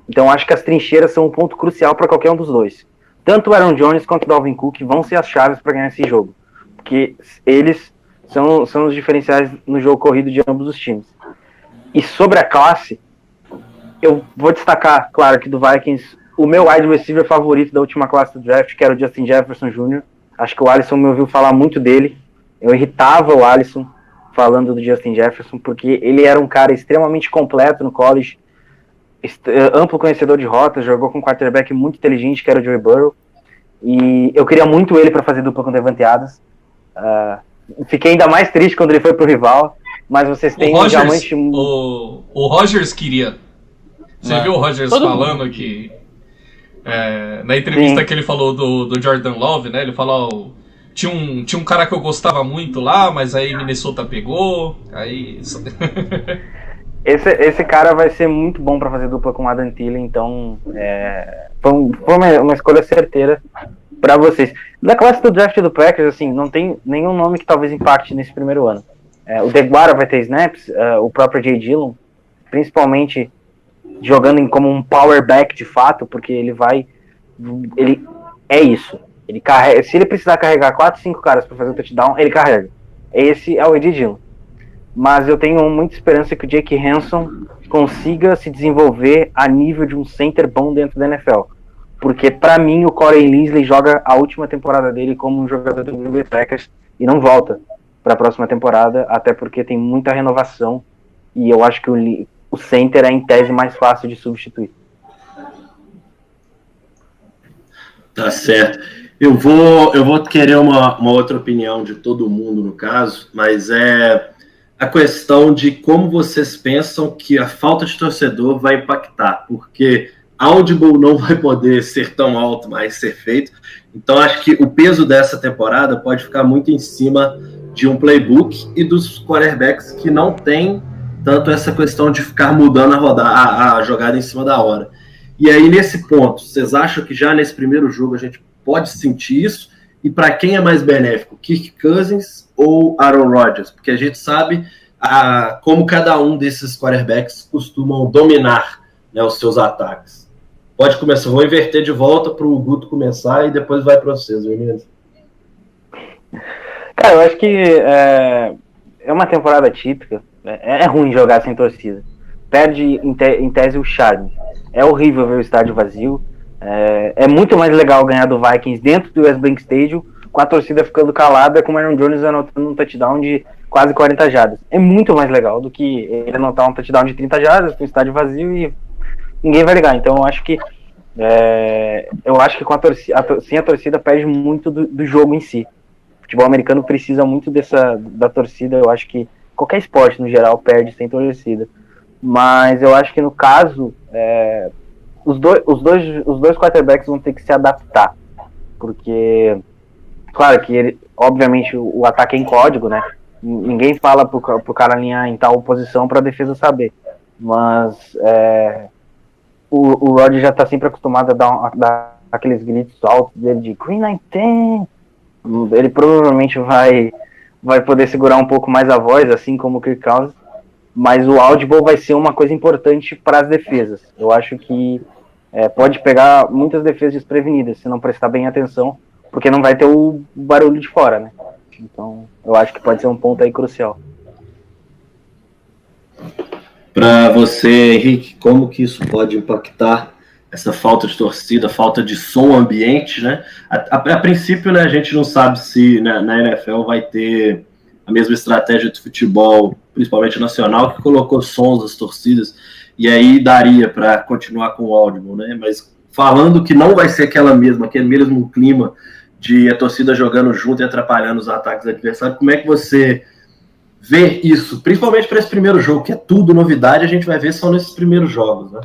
Então acho que as trincheiras são um ponto crucial para qualquer um dos dois. Tanto o Aaron Jones quanto o Dalvin Cook vão ser as chaves para ganhar esse jogo, porque eles são os diferenciais no jogo corrido de ambos os times. E sobre a classe, eu vou destacar, claro, que do Vikings, o meu wide receiver favorito da última classe do draft, que era o Justin Jefferson Jr. Acho que o Alisson me ouviu falar muito dele. Eu irritava o Alisson falando do Justin Jefferson, porque ele era um cara extremamente completo no college, amplo conhecedor de rotas, jogou com um quarterback muito inteligente, que era o Joey Burrow, e eu queria muito ele para fazer dupla com o Davante Adams. Fiquei ainda mais triste quando ele foi pro rival, mas vocês têm o Rodgers queria. Você viu o Rodgers falando que Na entrevista Sim. que ele falou do Jordan Love, né? Ele falou, tinha um cara que eu gostava muito lá, mas aí Minnesota pegou, aí... Esse cara vai ser muito bom pra fazer dupla com o Adam Thielen, então foi uma escolha certeira pra vocês. Na classe do draft do Packers, assim, não tem nenhum nome que talvez impacte nesse primeiro ano. O Deguara vai ter snaps, o próprio Jay Dillon, principalmente jogando como um power back de fato, porque ele é isso. Ele carrega, se ele precisar carregar 4, 5 caras pra fazer o touchdown, ele carrega. Esse é o Jay Dillon. Mas eu tenho muita esperança que o Jake Hanson consiga se desenvolver a nível de um center bom dentro da NFL. Porque, pra mim, o Corey Linsley joga a última temporada dele como um jogador do Green Bay Packers e não volta para a próxima temporada, até porque tem muita renovação e eu acho que o center é, em tese, mais fácil de substituir. Tá certo. Eu vou querer uma outra opinião de todo mundo, no caso, mas é a questão de como vocês pensam que a falta de torcedor vai impactar, porque Audible não vai poder ser tão alto, mas ser feito. Então, acho que o peso dessa temporada pode ficar muito em cima de um playbook e dos quarterbacks que não tem tanto essa questão de ficar mudando a jogada em cima da hora. E aí, nesse ponto, vocês acham que já nesse primeiro jogo a gente pode sentir isso? E para quem é mais benéfico, Kirk Cousins ou Aaron Rodgers? Porque a gente sabe como cada um desses quarterbacks costumam dominar, né, os seus ataques. Pode começar, vou inverter de volta para o Guto começar e depois vai para vocês, beleza? Cara, eu acho que é uma temporada típica. É ruim jogar sem torcida. Perde, em tese, o charme. É horrível ver o estádio vazio. É muito mais legal ganhar do Vikings dentro do US Bank Stadium, com a torcida ficando calada, com o Aaron Jones anotando um touchdown de quase 40 jardas. É muito mais legal do que ele anotar um touchdown de 30 jardas com o estádio vazio e ninguém vai ligar. Então eu acho que com a torcida, sem a torcida perde muito do jogo em si. O futebol americano precisa muito da torcida. Eu acho que qualquer esporte no geral perde sem torcida. Mas eu acho que no caso os dois quarterbacks vão ter que se adaptar, porque claro que obviamente o ataque é em código, né? Ninguém fala pro cara alinhar em tal posição para a defesa saber, mas o Rodgers já está sempre acostumado a dar aqueles gritos altos dele de Green 19. Ele provavelmente vai poder segurar um pouco mais a voz, assim como o Kirk Cousins, mas o audible vai ser uma coisa importante para as defesas. Eu acho que pode pegar muitas defesas desprevenidas se não prestar bem atenção, porque não vai ter o barulho de fora, né? Então, eu acho que pode ser um ponto aí crucial. Para você, Henrique, como que isso pode impactar essa falta de torcida, falta de som ambiente, né? A princípio, né, a gente não sabe se na NFL vai ter a mesma estratégia de futebol, principalmente nacional, que colocou sons das torcidas, e aí daria para continuar com o audible, né? Mas falando que não vai ser aquele mesmo clima de a torcida jogando junto e atrapalhando os ataques adversários, como é que você vê isso? Principalmente para esse primeiro jogo, que é tudo novidade, a gente vai ver só nesses primeiros jogos, né?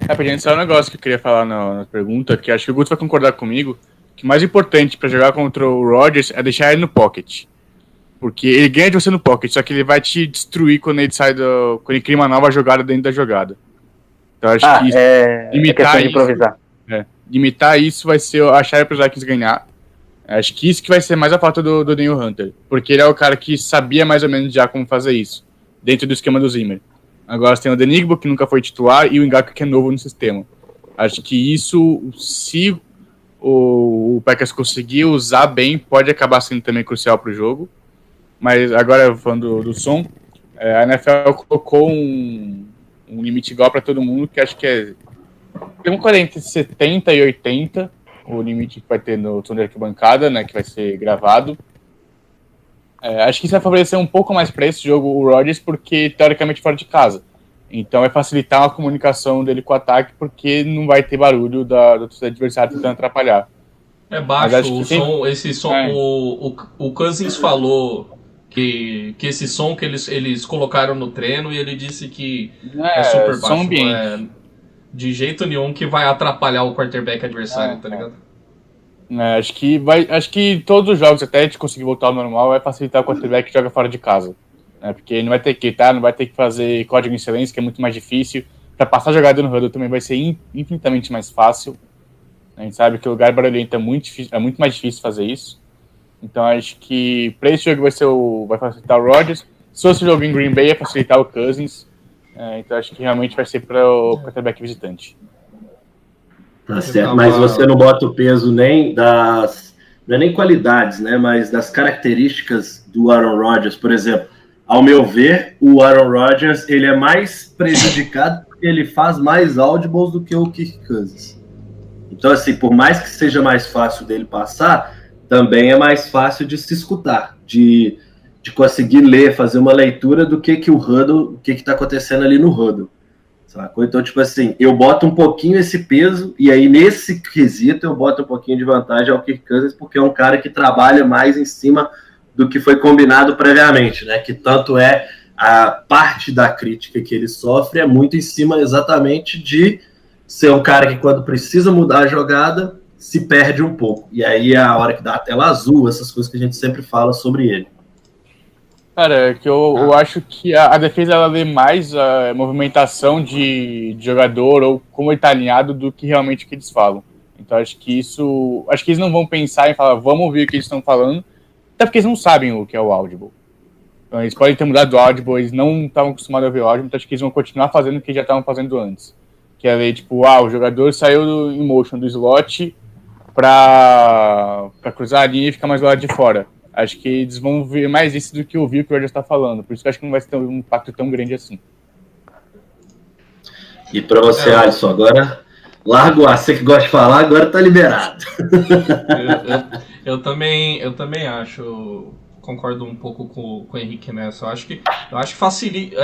Pra gente, só um negócio que eu queria falar na pergunta, que acho que o Guto vai concordar comigo, que o mais importante para jogar contra o Rodgers é deixar ele no pocket. Porque ele ganha de você no pocket, só que ele vai te destruir quando ele quando ele cria uma nova jogada dentro da jogada. Então acho que limitar de improvisar. Limitar isso vai ser a chave para os Vikings ganhar. Acho que isso que vai ser mais a falta do Daniel Hunter, porque ele é o cara que sabia mais ou menos já como fazer isso, dentro do esquema do Zimmer. Agora você tem o Denigbo, que nunca foi titular, e o Ngakoue, que é novo no sistema. Acho que isso, se o Packers conseguir usar bem, pode acabar sendo também crucial para o jogo. Mas agora, falando do som, a NFL colocou um limite igual para todo mundo, que acho que tem um 40, 70 e 80, o limite que vai ter no som de arquibancada, né, que vai ser gravado. Acho que isso vai favorecer um pouco mais para esse jogo o Rodgers, porque teoricamente fora de casa. Então vai facilitar a comunicação dele com o ataque, porque não vai ter barulho do adversário tentando atrapalhar. É baixo o som, esse som. O Cousins falou que esse som que eles colocaram no treino, e ele disse que é super baixo. Som ambiente. de jeito nenhum que vai atrapalhar o quarterback adversário, tá ligado? Acho que todos os jogos, até a gente conseguir voltar ao normal, vai facilitar o quarterback que joga fora de casa. Né? Porque ele não vai ter que não vai ter que fazer código em silêncio, que é muito mais difícil. Para passar a jogada no huddle também vai ser infinitamente mais fácil. A gente sabe que o lugar barulhento é muito mais difícil fazer isso. Então acho que para esse jogo vai facilitar o Rodgers. Se fosse o jogo em Green Bay, vai facilitar o Cousins. Então acho que realmente vai ser para o quarterback visitante. Tá certo, mas você não bota o peso nem das... Não é nem qualidades, né? Mas das características do Aaron Rodgers, por exemplo. Ao meu ver, o Aaron Rodgers ele é mais prejudicado porque ele faz mais audibles do que o Kirk Cousins. Então, assim, por mais que seja mais fácil dele passar, também é mais fácil de se escutar, de conseguir ler, fazer uma leitura do que o huddle, o que está acontecendo ali no huddle. Sacou? Então, tipo assim, eu boto um pouquinho esse peso, e aí nesse quesito eu boto um pouquinho de vantagem ao Kirk Cousins, porque é um cara que trabalha mais em cima do que foi combinado previamente, né? Que tanto é a parte da crítica que ele sofre, é muito em cima exatamente de ser um cara que quando precisa mudar a jogada, se perde um pouco. E aí é a hora que dá a tela azul, essas coisas que a gente sempre fala sobre ele. Cara, que eu acho que a defesa ela lê mais a movimentação de jogador ou como ele tá alinhado do que realmente o que eles falam. Então acho que eles não vão pensar em falar, vamos ouvir o que eles estão falando, até porque eles não sabem o que é o audible. Então, eles podem ter mudado o audible, eles não estavam acostumados a ouvir o audible, então acho que eles vão continuar fazendo o que já estavam fazendo antes. Que é ler, tipo, o jogador saiu em motion do slot pra cruzar a linha e ficar mais do lado de fora. Acho que eles vão ver mais isso do que ouvir o que o Rodgers está falando. Por isso que eu acho que não vai ter um impacto tão grande assim. E para você, Alisson, agora larga o ar. Você que gosta de falar, agora tá liberado. Eu também acho, concordo um pouco com o Henrique nessa. Eu acho que facilita,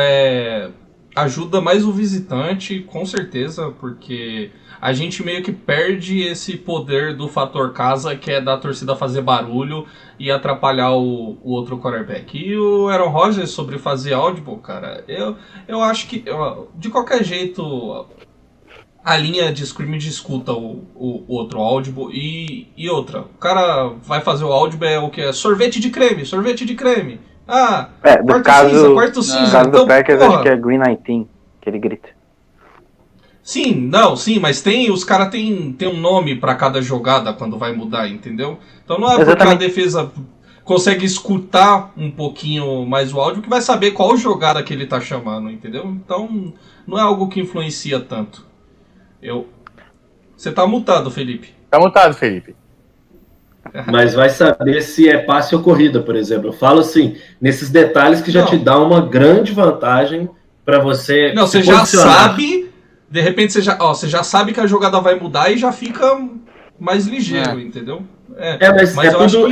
ajuda mais o visitante, com certeza, porque a gente meio que perde esse poder do fator casa, que é da torcida fazer barulho e atrapalhar o outro quarterback. E o Aaron Rodgers sobre fazer audible, cara, eu acho que, de qualquer jeito, a linha de scrimmage escuta o outro audible e outra. O cara vai fazer o audible, é o que? Sorvete de creme. Quarto cinza. No caso então, do Packers, acho que é Green 19, que ele grita. Sim, mas os caras tem um nome pra cada jogada quando vai mudar, entendeu? Então não é porque a defesa consegue escutar um pouquinho mais o áudio que vai saber qual jogada que ele tá chamando, entendeu? Então não é algo que influencia tanto. Você tá mutado, Felipe. Tá mutado, Felipe. Mas vai saber se é passe ou corrida, por exemplo. Eu falo assim, nesses detalhes que já te dá uma grande vantagem para você. Não, você já sabe. De repente você já sabe que a jogada vai mudar e já fica mais ligeiro, entendeu? Mas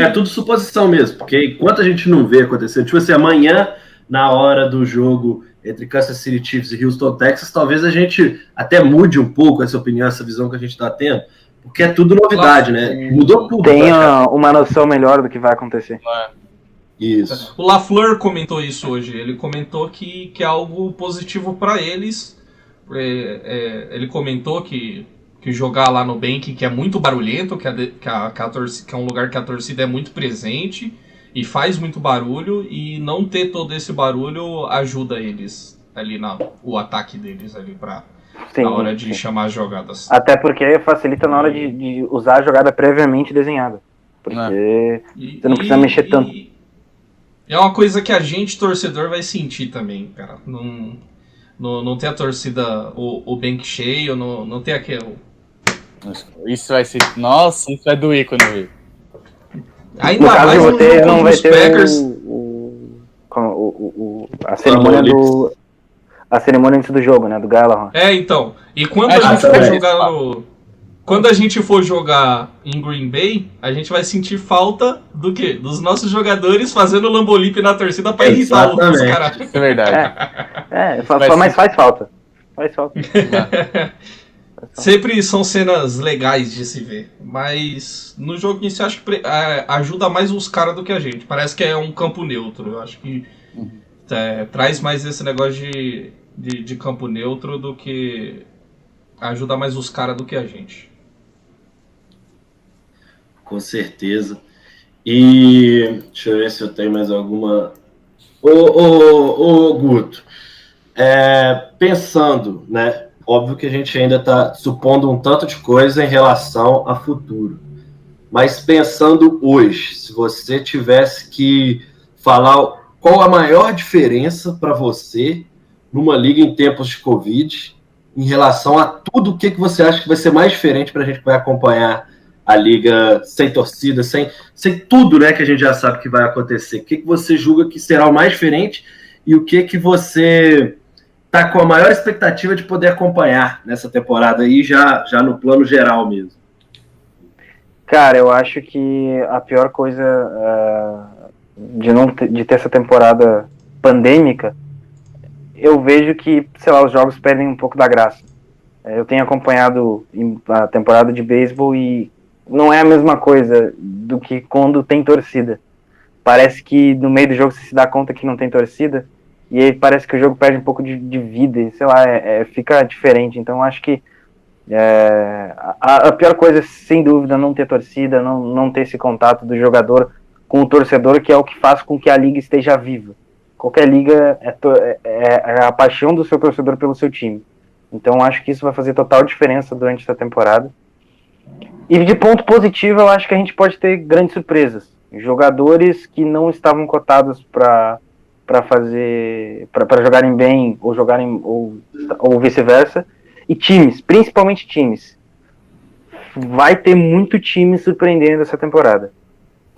é tudo suposição mesmo, porque enquanto a gente não vê acontecer, tipo assim, amanhã, na hora do jogo entre Kansas City Chiefs e Houston, Texas, talvez a gente até mude um pouco essa opinião, essa visão que a gente tá tendo, porque é tudo novidade, né? Mudou tudo. Tem uma noção melhor do que vai acontecer. Isso. O LaFleur comentou isso hoje, ele comentou que é algo positivo para eles. Ele comentou que jogar lá no Bank, que é muito barulhento, que é um lugar que a torcida é muito presente e faz muito barulho, e não ter todo esse barulho ajuda eles ali o ataque deles ali na hora de chamar as jogadas. Até porque facilita na hora de usar a jogada previamente desenhada, porque você não precisa mexer tanto. É uma coisa que a gente, torcedor, vai sentir também, cara. Não tem a torcida, o bank cheio, não tem aquele... Isso vai ser... Nossa, isso vai doer quando eu ver. Ainda mais no jogo não vai dos ter Packers. A cerimônia a cerimônia antes do jogo, né, do Gallagher. Então. E quando quando a gente for jogar em Green Bay, a gente vai sentir falta do quê? Dos nossos jogadores fazendo lambolip na torcida pra irritar os caras. Isso é verdade. Mas faz falta. Faz falta. Sempre são cenas legais de se ver. Mas no jogo em si, acho que ajuda mais os caras do que a gente. Parece que é um campo neutro. Eu acho que traz mais esse negócio de campo neutro do que ajudar mais os caras do que a gente. Com certeza. E deixa eu ver se eu tenho mais alguma. Ô Guto, pensando, né? Óbvio que a gente ainda está supondo um tanto de coisa em relação a futuro. Mas pensando hoje, se você tivesse que falar qual a maior diferença para você numa liga em tempos de Covid, em relação a tudo, o que você acha que vai ser mais diferente para a gente que vai acompanhar a liga sem torcida, sem tudo, né, que a gente já sabe que vai acontecer. O que você julga que será o mais diferente e o que você está com a maior expectativa de poder acompanhar nessa temporada aí, já no plano geral mesmo? Cara, eu acho que a pior coisa de ter essa temporada pandêmica, eu vejo que, sei lá, os jogos perdem um pouco da graça. Eu tenho acompanhado a temporada de beisebol e não é a mesma coisa do que quando tem torcida. Parece que no meio do jogo você se dá conta que não tem torcida e aí parece que o jogo perde um pouco de vida e, sei lá, fica diferente. Então eu acho que a pior coisa é, sem dúvida, não ter torcida, não ter esse contato do jogador com o torcedor, que é o que faz com que a liga esteja viva. Qualquer liga é a paixão do seu torcedor pelo seu time. Então acho que isso vai fazer total diferença durante essa temporada. E de ponto positivo, eu acho que a gente pode ter grandes surpresas. Jogadores que não estavam cotados para jogarem bem ou jogarem ou vice-versa. E times, principalmente times. Vai ter muito time surpreendendo essa temporada.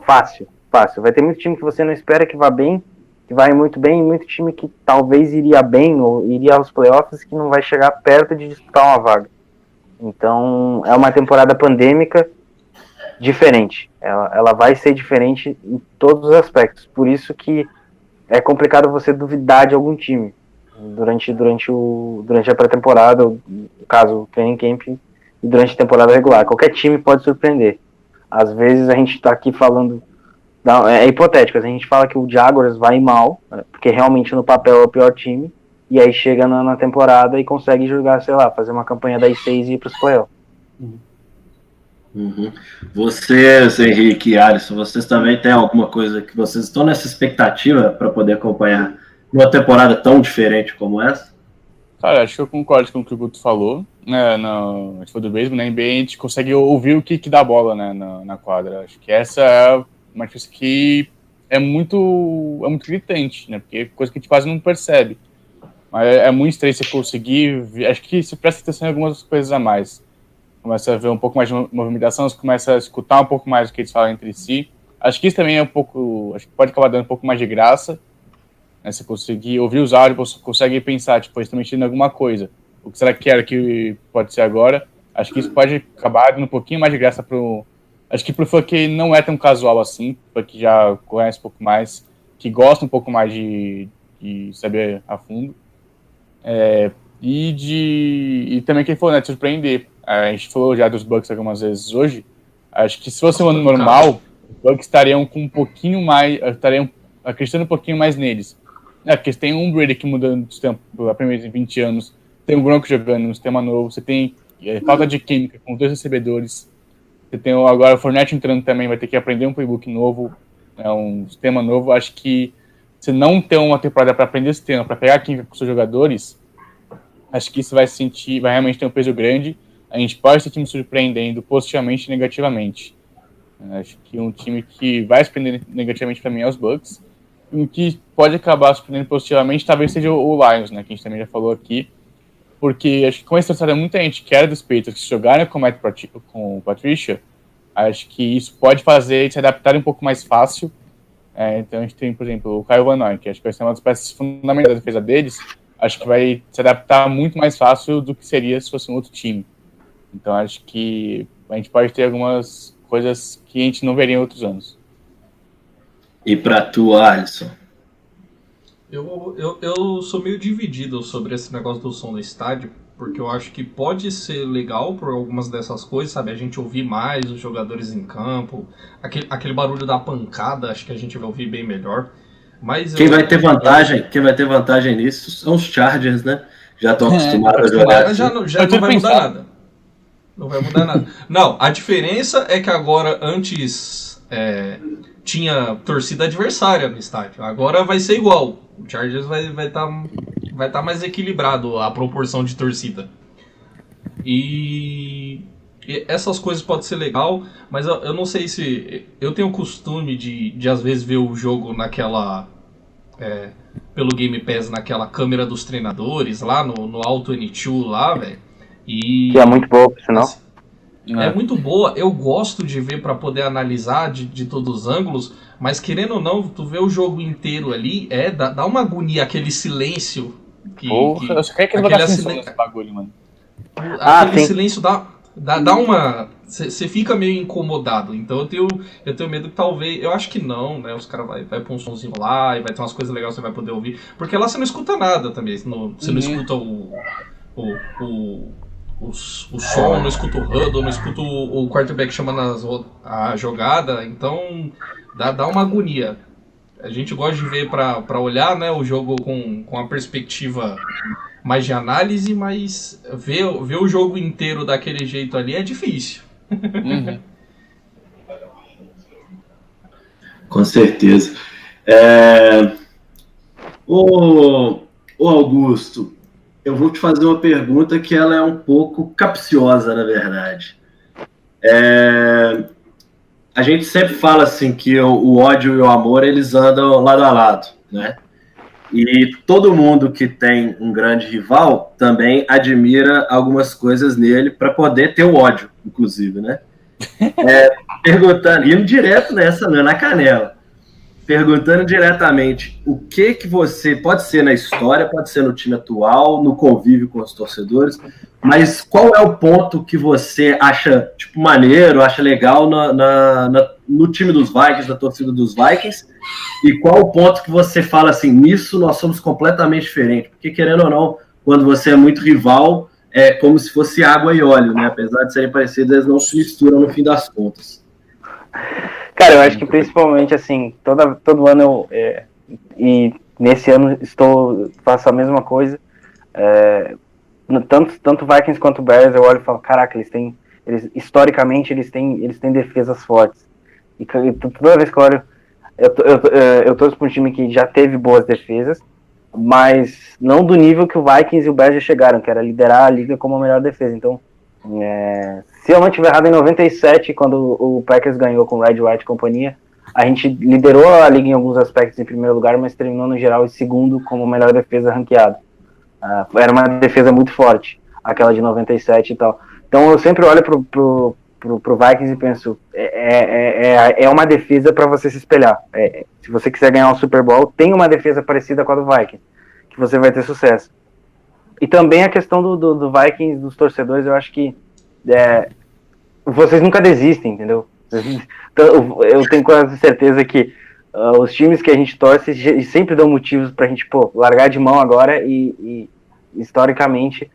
Fácil. Vai ter muito time que você não espera que vá bem, que vai muito bem, e muito time que talvez iria bem ou iria aos playoffs que não vai chegar perto de disputar uma vaga. Então, é uma temporada pandêmica diferente. Ela vai ser diferente em todos os aspectos. Por isso que é complicado você duvidar de algum time durante a pré-temporada, ou, no caso, o training camp, e durante a temporada regular. Qualquer time pode surpreender. Às vezes a gente está aqui falando... É hipotético, a gente fala que o Jaguars vai mal, porque realmente no papel é o pior time, e aí chega na temporada e consegue jogar, sei lá, fazer uma campanha das 6 e ir para os playoffs. Uhum. Vocês, Henrique e Alisson, vocês também têm alguma coisa que vocês estão nessa expectativa para poder acompanhar numa temporada tão diferente como essa? Cara, acho que eu concordo com o que o Guto falou, né, a gente falou do beisebol, né, a gente consegue ouvir o que dá bola, né, na quadra. Acho que essa é uma coisa que é muito gritante, né, porque é coisa que a gente quase não percebe. Mas é muito estranho você conseguir, acho que você presta atenção em algumas coisas a mais. Começa a ver um pouco mais de movimentação, você começa a escutar um pouco mais o que eles falam entre si. Acho que isso também é um pouco, acho que pode acabar dando um pouco mais de graça, né, você conseguir ouvir os áudios, você consegue pensar, tipo, eles estão mexendo em alguma coisa. O que será que era que pode ser agora? Acho que isso pode acabar dando um pouquinho mais de graça pro... Acho que pro fã que não é tão casual assim, fã que já conhece um pouco mais, que gosta um pouco mais de saber a fundo. E também quem for, né, de surpreender. A gente falou já dos Bucks algumas vezes hoje. Acho que se fosse um ano normal, os Bucks estariam com um pouquinho mais, estariam acreditando um pouquinho mais neles. Porque você tem um Brady que mudando de tempo pela primeira vez em 20 anos, tem o Gronk jogando um sistema novo, você tem falta de química com 2 recebedores, você tem agora o Fournette entrando também, vai ter que aprender um playbook novo, um sistema novo. Acho que se não ter uma temporada para aprender esse sistema, para pegar química com seus jogadores, acho que isso vai realmente ter um peso grande. A gente pode ter time surpreendendo positivamente e negativamente. Acho que um time que vai surpreender negativamente para mim é os Bucks. E um que pode acabar surpreendendo positivamente talvez seja o Lions, né, que a gente também já falou aqui. Porque acho que com essa história muita gente que era dos Patriots, que jogaram com o Patricia, acho que isso pode fazer eles se adaptarem um pouco mais fácil. Então a gente tem, por exemplo, o Kyle Van Noy, que acho que vai ser uma das peças fundamentais da defesa deles. Acho que vai se adaptar muito mais fácil do que seria se fosse um outro time. Então acho que a gente pode ter algumas coisas que a gente não veria em outros anos. E para tu, Alisson? Eu sou meio dividido sobre esse negócio do som do estádio, porque eu acho que pode ser legal por algumas dessas coisas, sabe? A gente ouvir mais os jogadores em campo, aquele barulho da pancada, acho que a gente vai ouvir bem melhor. Mas quem vai ter vantagem nisso são os Chargers, né? Já estão acostumados a jogar assim. Já não vai mudar nada. Não vai mudar nada. Não, a diferença é que agora, antes tinha torcida adversária no estádio. Agora vai ser igual. O Chargers vai tá mais equilibrado a proporção de torcida. E essas coisas podem ser legal, mas eu não sei se... Eu tenho o costume de às vezes ver o jogo naquela... pelo Game Pass, naquela câmera dos treinadores, lá no Auto N2 lá, velho. Que é muito boa, por sinal. É muito boa, eu gosto de ver pra poder analisar de todos os ângulos, mas querendo ou não, tu vê o jogo inteiro ali, dá uma agonia, aquele silêncio. Eu só quero que ele botasse nesse bagulho, mano. Aquele silêncio dá uma... Você fica meio incomodado, então eu tenho medo que talvez... Eu acho que não, né? Os caras vai pôr um somzinho lá e vai ter umas coisas legais que você vai poder ouvir. Porque lá você não escuta nada também. Você não escuta o som, não escuta o huddle, não escuta o quarterback chamando a jogada. Então dá uma agonia. A gente gosta de ver pra olhar, né, o jogo com a perspectiva mais de análise, mas ver o jogo inteiro daquele jeito ali é difícil. Com certeza. Ô Augusto, eu vou te fazer uma pergunta que ela é um pouco capciosa, na verdade. A gente sempre fala assim que o ódio e o amor, eles andam lado a lado, né? E todo mundo que tem um grande rival também admira algumas coisas nele para poder ter o ódio, inclusive, né? Perguntando, indo direto nessa, né, na canela, perguntando diretamente o que você, pode ser na história, pode ser no time atual, no convívio com os torcedores, mas qual é o ponto que você acha tipo maneiro, acha legal no time dos Vikings, na torcida dos Vikings, e qual o ponto que você fala assim, nisso nós somos completamente diferentes, porque querendo ou não, quando você é muito rival, é como se fosse água e óleo, né? Apesar de serem parecidos, eles não se misturam no fim das contas. Cara, eu acho que principalmente assim, todo ano e nesse ano faço a mesma coisa, tanto Vikings quanto Bears, eu olho e falo, caraca, historicamente eles têm defesas fortes, e toda vez que eu olho, eu torço para um time que já teve boas defesas, mas não do nível que o Vikings e o Bears já chegaram, que era liderar a liga como a melhor defesa. Então, se eu não estiver errado, em 97, quando o Packers ganhou com o Red White e companhia, a gente liderou a liga em alguns aspectos em primeiro lugar, mas terminou no geral em segundo como a melhor defesa ranqueada. Era uma defesa muito forte, aquela de 97 e tal. Então eu sempre olho pro Vikings e penso, é uma defesa para você se espelhar. Se você quiser ganhar um Super Bowl, tem uma defesa parecida com a do Vikings, que você vai ter sucesso. E também a questão do Vikings, dos torcedores, eu acho que vocês nunca desistem, entendeu? Eu tenho quase certeza que os times que a gente torce sempre dão motivos pra gente, largar de mão agora e historicamente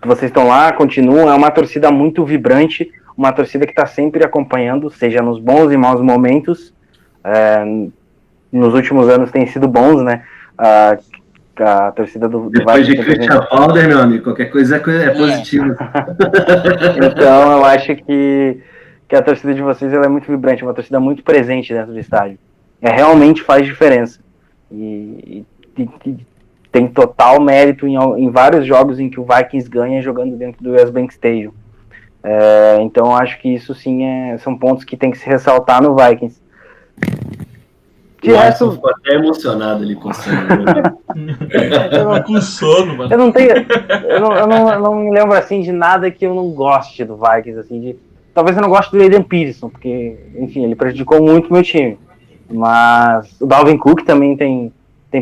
vocês estão lá, continuam, é uma torcida muito vibrante, uma torcida que está sempre acompanhando, seja nos bons e maus momentos. Nos últimos anos tem sido bons, né? A torcida do depois de Christian Powder, meu amigo, qualquer coisa é positivo. Então eu acho que a torcida de vocês ela é muito vibrante, uma torcida muito presente dentro do estádio. Realmente faz diferença. E tem total mérito em vários jogos em que o Vikings ganha jogando dentro do US Bank Stadium. Então eu acho que isso sim são pontos que tem que se ressaltar no Vikings. De resto, ficou até emocionado ali com o sono. Com sono, mano. Eu não me lembro assim de nada que eu não goste do Vikings, assim, talvez eu não goste do Adrian Peterson, porque, enfim, ele prejudicou muito o meu time. Mas o Dalvin Cook também tem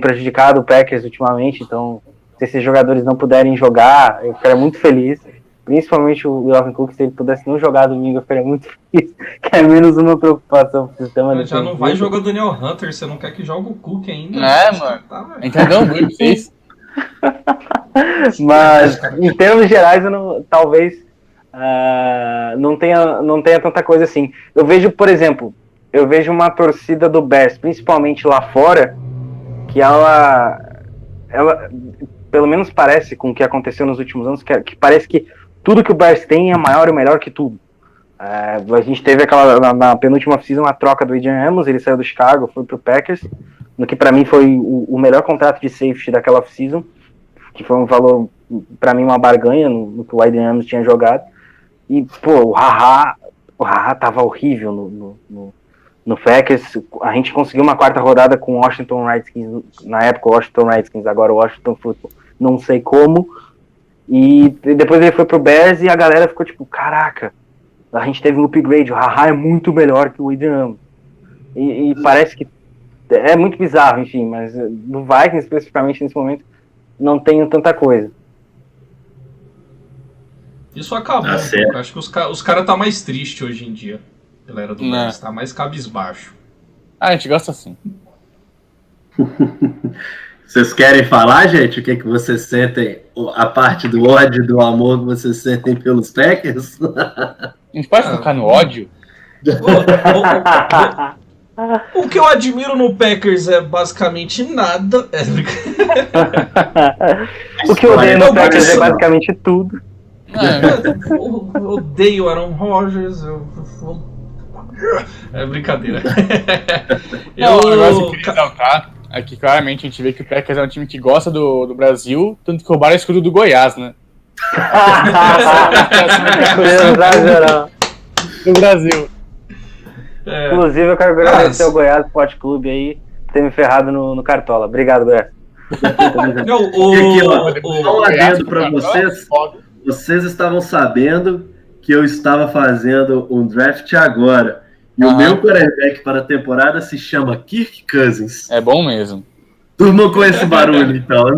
prejudicado o Packers ultimamente, então se esses jogadores não puderem jogar, eu ficaria muito feliz. Principalmente o Dalvin Cook, se ele pudesse não jogar domingo, eu ficaria muito feliz, que é menos uma preocupação pro sistema. Mas já não vai jogar o Daniel Hunter, você não quer que jogue o Cook ainda? Mano. Entendeu? Mas, em termos gerais, talvez não tenha tanta coisa assim. Eu vejo, por exemplo, uma torcida do Bears, principalmente lá fora, que ela ela, pelo menos parece com o que aconteceu nos últimos anos, que parece que tudo que o Bears tem é maior e melhor que tudo. A gente teve na penúltima season a troca do Adrian Amos, ele saiu do Chicago, foi pro Packers, no que pra mim foi o melhor contrato de safety daquela off-season, que foi um valor, pra mim, uma barganha no que o Adrian Amos tinha jogado. E, pô, o Haha tava horrível no Packers. A gente conseguiu uma 4ª rodada com o Washington Redskins, na época o Washington Redskins, agora o Washington Football, não sei como. E depois ele foi pro Bears e a galera ficou tipo, caraca, a gente teve um upgrade, o Haha é muito melhor que o Adrian Amos. E parece que é muito bizarro, enfim, mas no Vikings, especificamente nesse momento, não tenho tanta coisa. Isso acabou. Eu acho que os caras tá mais triste hoje em dia. A galera do Bears tá mais cabisbaixo. A gente gosta assim. Vocês querem falar, gente, o que vocês sentem, a parte do ódio e do amor que vocês sentem pelos Packers? A gente pode focar no ódio? O que eu admiro no Packers é basicamente nada. O que eu odeio no Packers é basicamente tudo. Eu odeio Aaron Rodgers. É brincadeira. O negócio que eu queria exaltar é que claramente a gente vê que o Packers é um time que gosta do Brasil, tanto que roubaram o escudo do Goiás, né? Do Brasil. Inclusive, eu quero agradecer ao Goiás Sport Clube aí, por ter me ferrado no Cartola. Obrigado, Goiás. Só um adendo pra vocês. Vocês estavam sabendo que eu estava fazendo um draft agora. E o meu quarterback para a temporada se chama Kirk Cousins. É bom mesmo. Turma com esse barulho, então.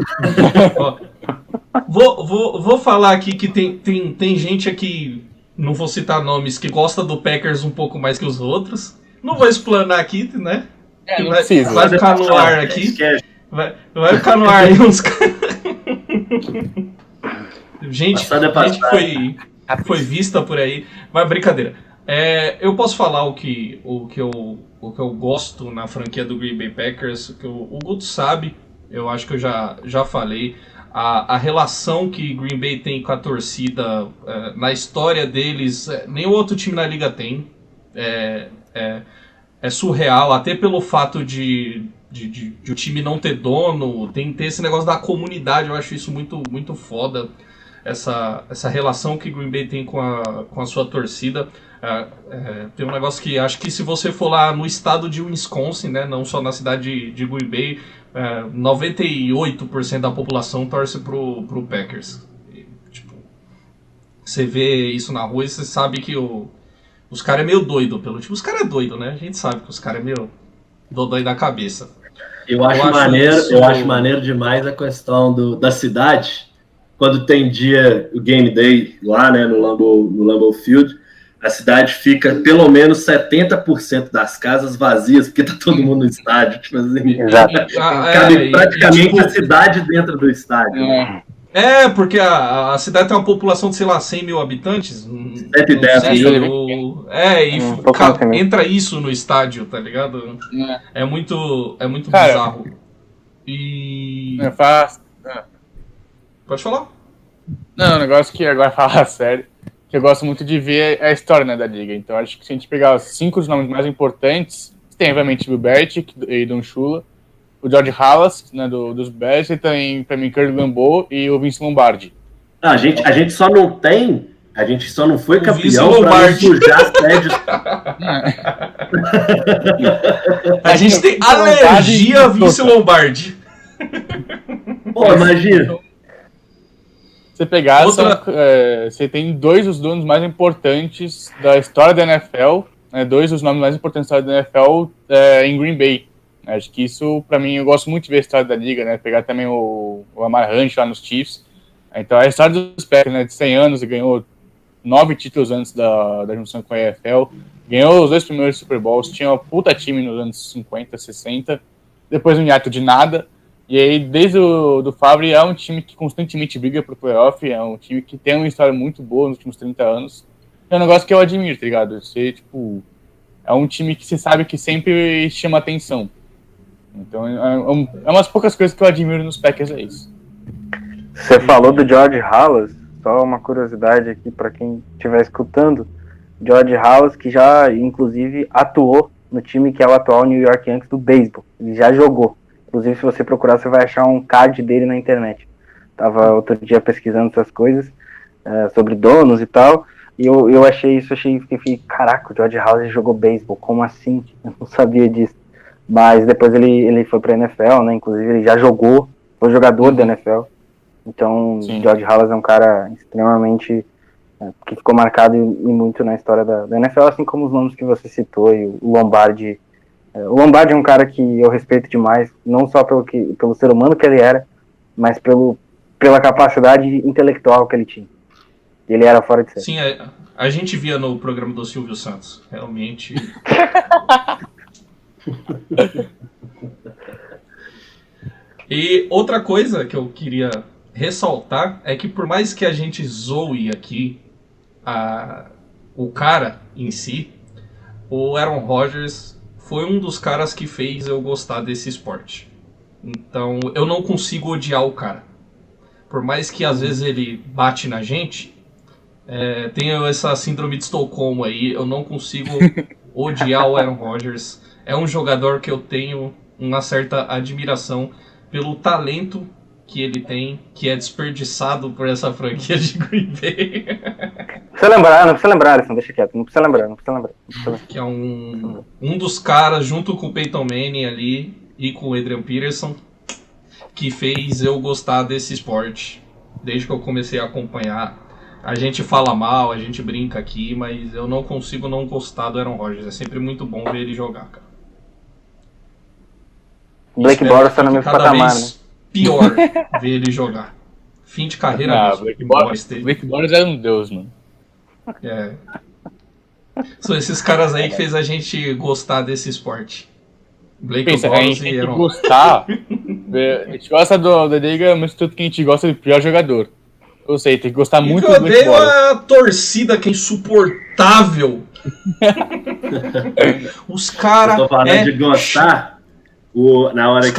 Vou falar aqui que tem gente aqui, não vou citar nomes, que gosta do Packers um pouco mais que os outros. Não vou explanar aqui, né? Não precisa. Vai ficar no ar aqui. Vai ficar no ar aí uns caras. Gente que foi vista por aí. Mas brincadeira. Eu posso falar o que eu gosto na franquia do Green Bay Packers, que o Guto sabe, eu acho que eu já falei. A relação que Green Bay tem com a torcida, na história deles, nenhum outro time na liga tem. É surreal, até pelo fato de o time não ter dono, tem esse negócio da comunidade, eu acho isso muito, muito foda. Essa relação que Green Bay tem com a sua torcida. Tem um negócio que acho que se você for lá no estado de Wisconsin, né, não só na cidade de Green Bay, 98% da população torce pro Packers. Tipo, você vê isso na rua e você sabe que os caras é meio doido pelo time. Os caras é doido, né? A gente sabe que os caras é meio dodói da cabeça. Eu acho maneiro demais a questão da cidade. Quando tem dia, o Game Day lá, né, no Lambeau Field, a cidade fica pelo menos 70% das casas vazias, porque tá todo mundo no estádio. Tipo assim, cabe praticamente a cidade dentro do estádio. Porque a cidade tem uma população de, sei lá, 100 mil habitantes. 110 mil. Entra isso no estádio, tá ligado? É muito Cara, bizarro. E... Pode falar? Não, o negócio que agora falar sério, que eu gosto muito de ver a história, né, da liga. Então acho que se a gente pegar os 5 nomes mais importantes, tem obviamente o Belichick e Don Shula, o George Halas, né, dos Bears, e tem pra mim Curly Lambeau e o Vince Lombardi. A gente só não tem, a gente só não foi campeão pra não sujar as sédios. A gente tem alergia a Vince Lombardi. Pô, imagina. Você pegar, você tem 2 dos donos mais importantes da história da NFL, né, 2 dos nomes mais importantes da história da NFL em Green Bay. Acho que isso, pra mim, eu gosto muito de ver a história da liga, né? Pegar também o Amar Hunt lá nos Chiefs. Então, a história dos Packers, né, de 100 anos, e ganhou 9 títulos antes da junção com a EFL. Ganhou os 2 primeiros Super Bowls, tinha uma puta time nos anos 50, 60. Depois um hiato de nada. E aí, desde o Favre, é um time que constantemente briga pro playoff, é um time que tem uma história muito boa nos últimos 30 anos. É um negócio que eu admiro, tá ligado? Você, tipo, é um time que você sabe que sempre chama atenção. Então é umas poucas coisas que eu admiro nos Packers, é isso. Você falou do George Halas, só uma curiosidade aqui para quem estiver escutando. George Halas, que já inclusive atuou no time que é o atual New York Yankees do beisebol. Ele já jogou. Inclusive, se você procurar, você vai achar um card dele na internet. Tava outro dia pesquisando essas coisas, sobre donos e tal, e eu fiquei, caraca, o George Halas jogou beisebol, como assim? Eu não sabia disso. Mas depois ele foi pra NFL, né? Inclusive, ele já jogou, foi jogador da NFL. Então, Sim. George Halas é um cara extremamente que ficou marcado e muito na história da NFL, assim como os nomes que você citou, e o Lombardi. O Lombardi é um cara que eu respeito demais, não só pelo ser humano que ele era, mas pela capacidade intelectual que ele tinha. Ele era fora de série. Sim, a gente via no programa do Silvio Santos, realmente. E outra coisa que eu queria ressaltar é que por mais que a gente zoe aqui o cara em si, o Aaron Rodgers foi um dos caras que fez eu gostar desse esporte. Então eu não consigo odiar o cara. Por mais que às vezes ele bate na gente, tem essa síndrome de Estocolmo aí, eu não consigo odiar o Aaron Rodgers. É um jogador que eu tenho uma certa admiração pelo talento que ele tem, que é desperdiçado por essa franquia de Green Bay. Não precisa lembrar, Alisson, deixa quieto, não precisa lembrar. Que é um dos caras, junto com o Peyton Manning ali, e com o Adrian Peterson, que fez eu gostar desse esporte, desde que eu comecei a acompanhar. A gente fala mal, a gente brinca aqui, mas eu não consigo não gostar do Aaron Rodgers. É sempre muito bom ver ele jogar, cara. Blake Bortles está no mesmo patamar, né? Pior ver ele jogar. Fim de carreira mesmo. Blake Bortles é um deus, mano. São esses caras aí que fez a gente gostar desse esporte. Blake Pensa, a Bortles gente e tem que Aaron. gostar. A gente gosta da liga, mas tudo que a gente gosta do pior jogador. Eu sei, tem que gostar muito do do Blake Eu Bortles. odeio a torcida que é insuportável. Os caras. Eu tô falando de gostar. Na hora que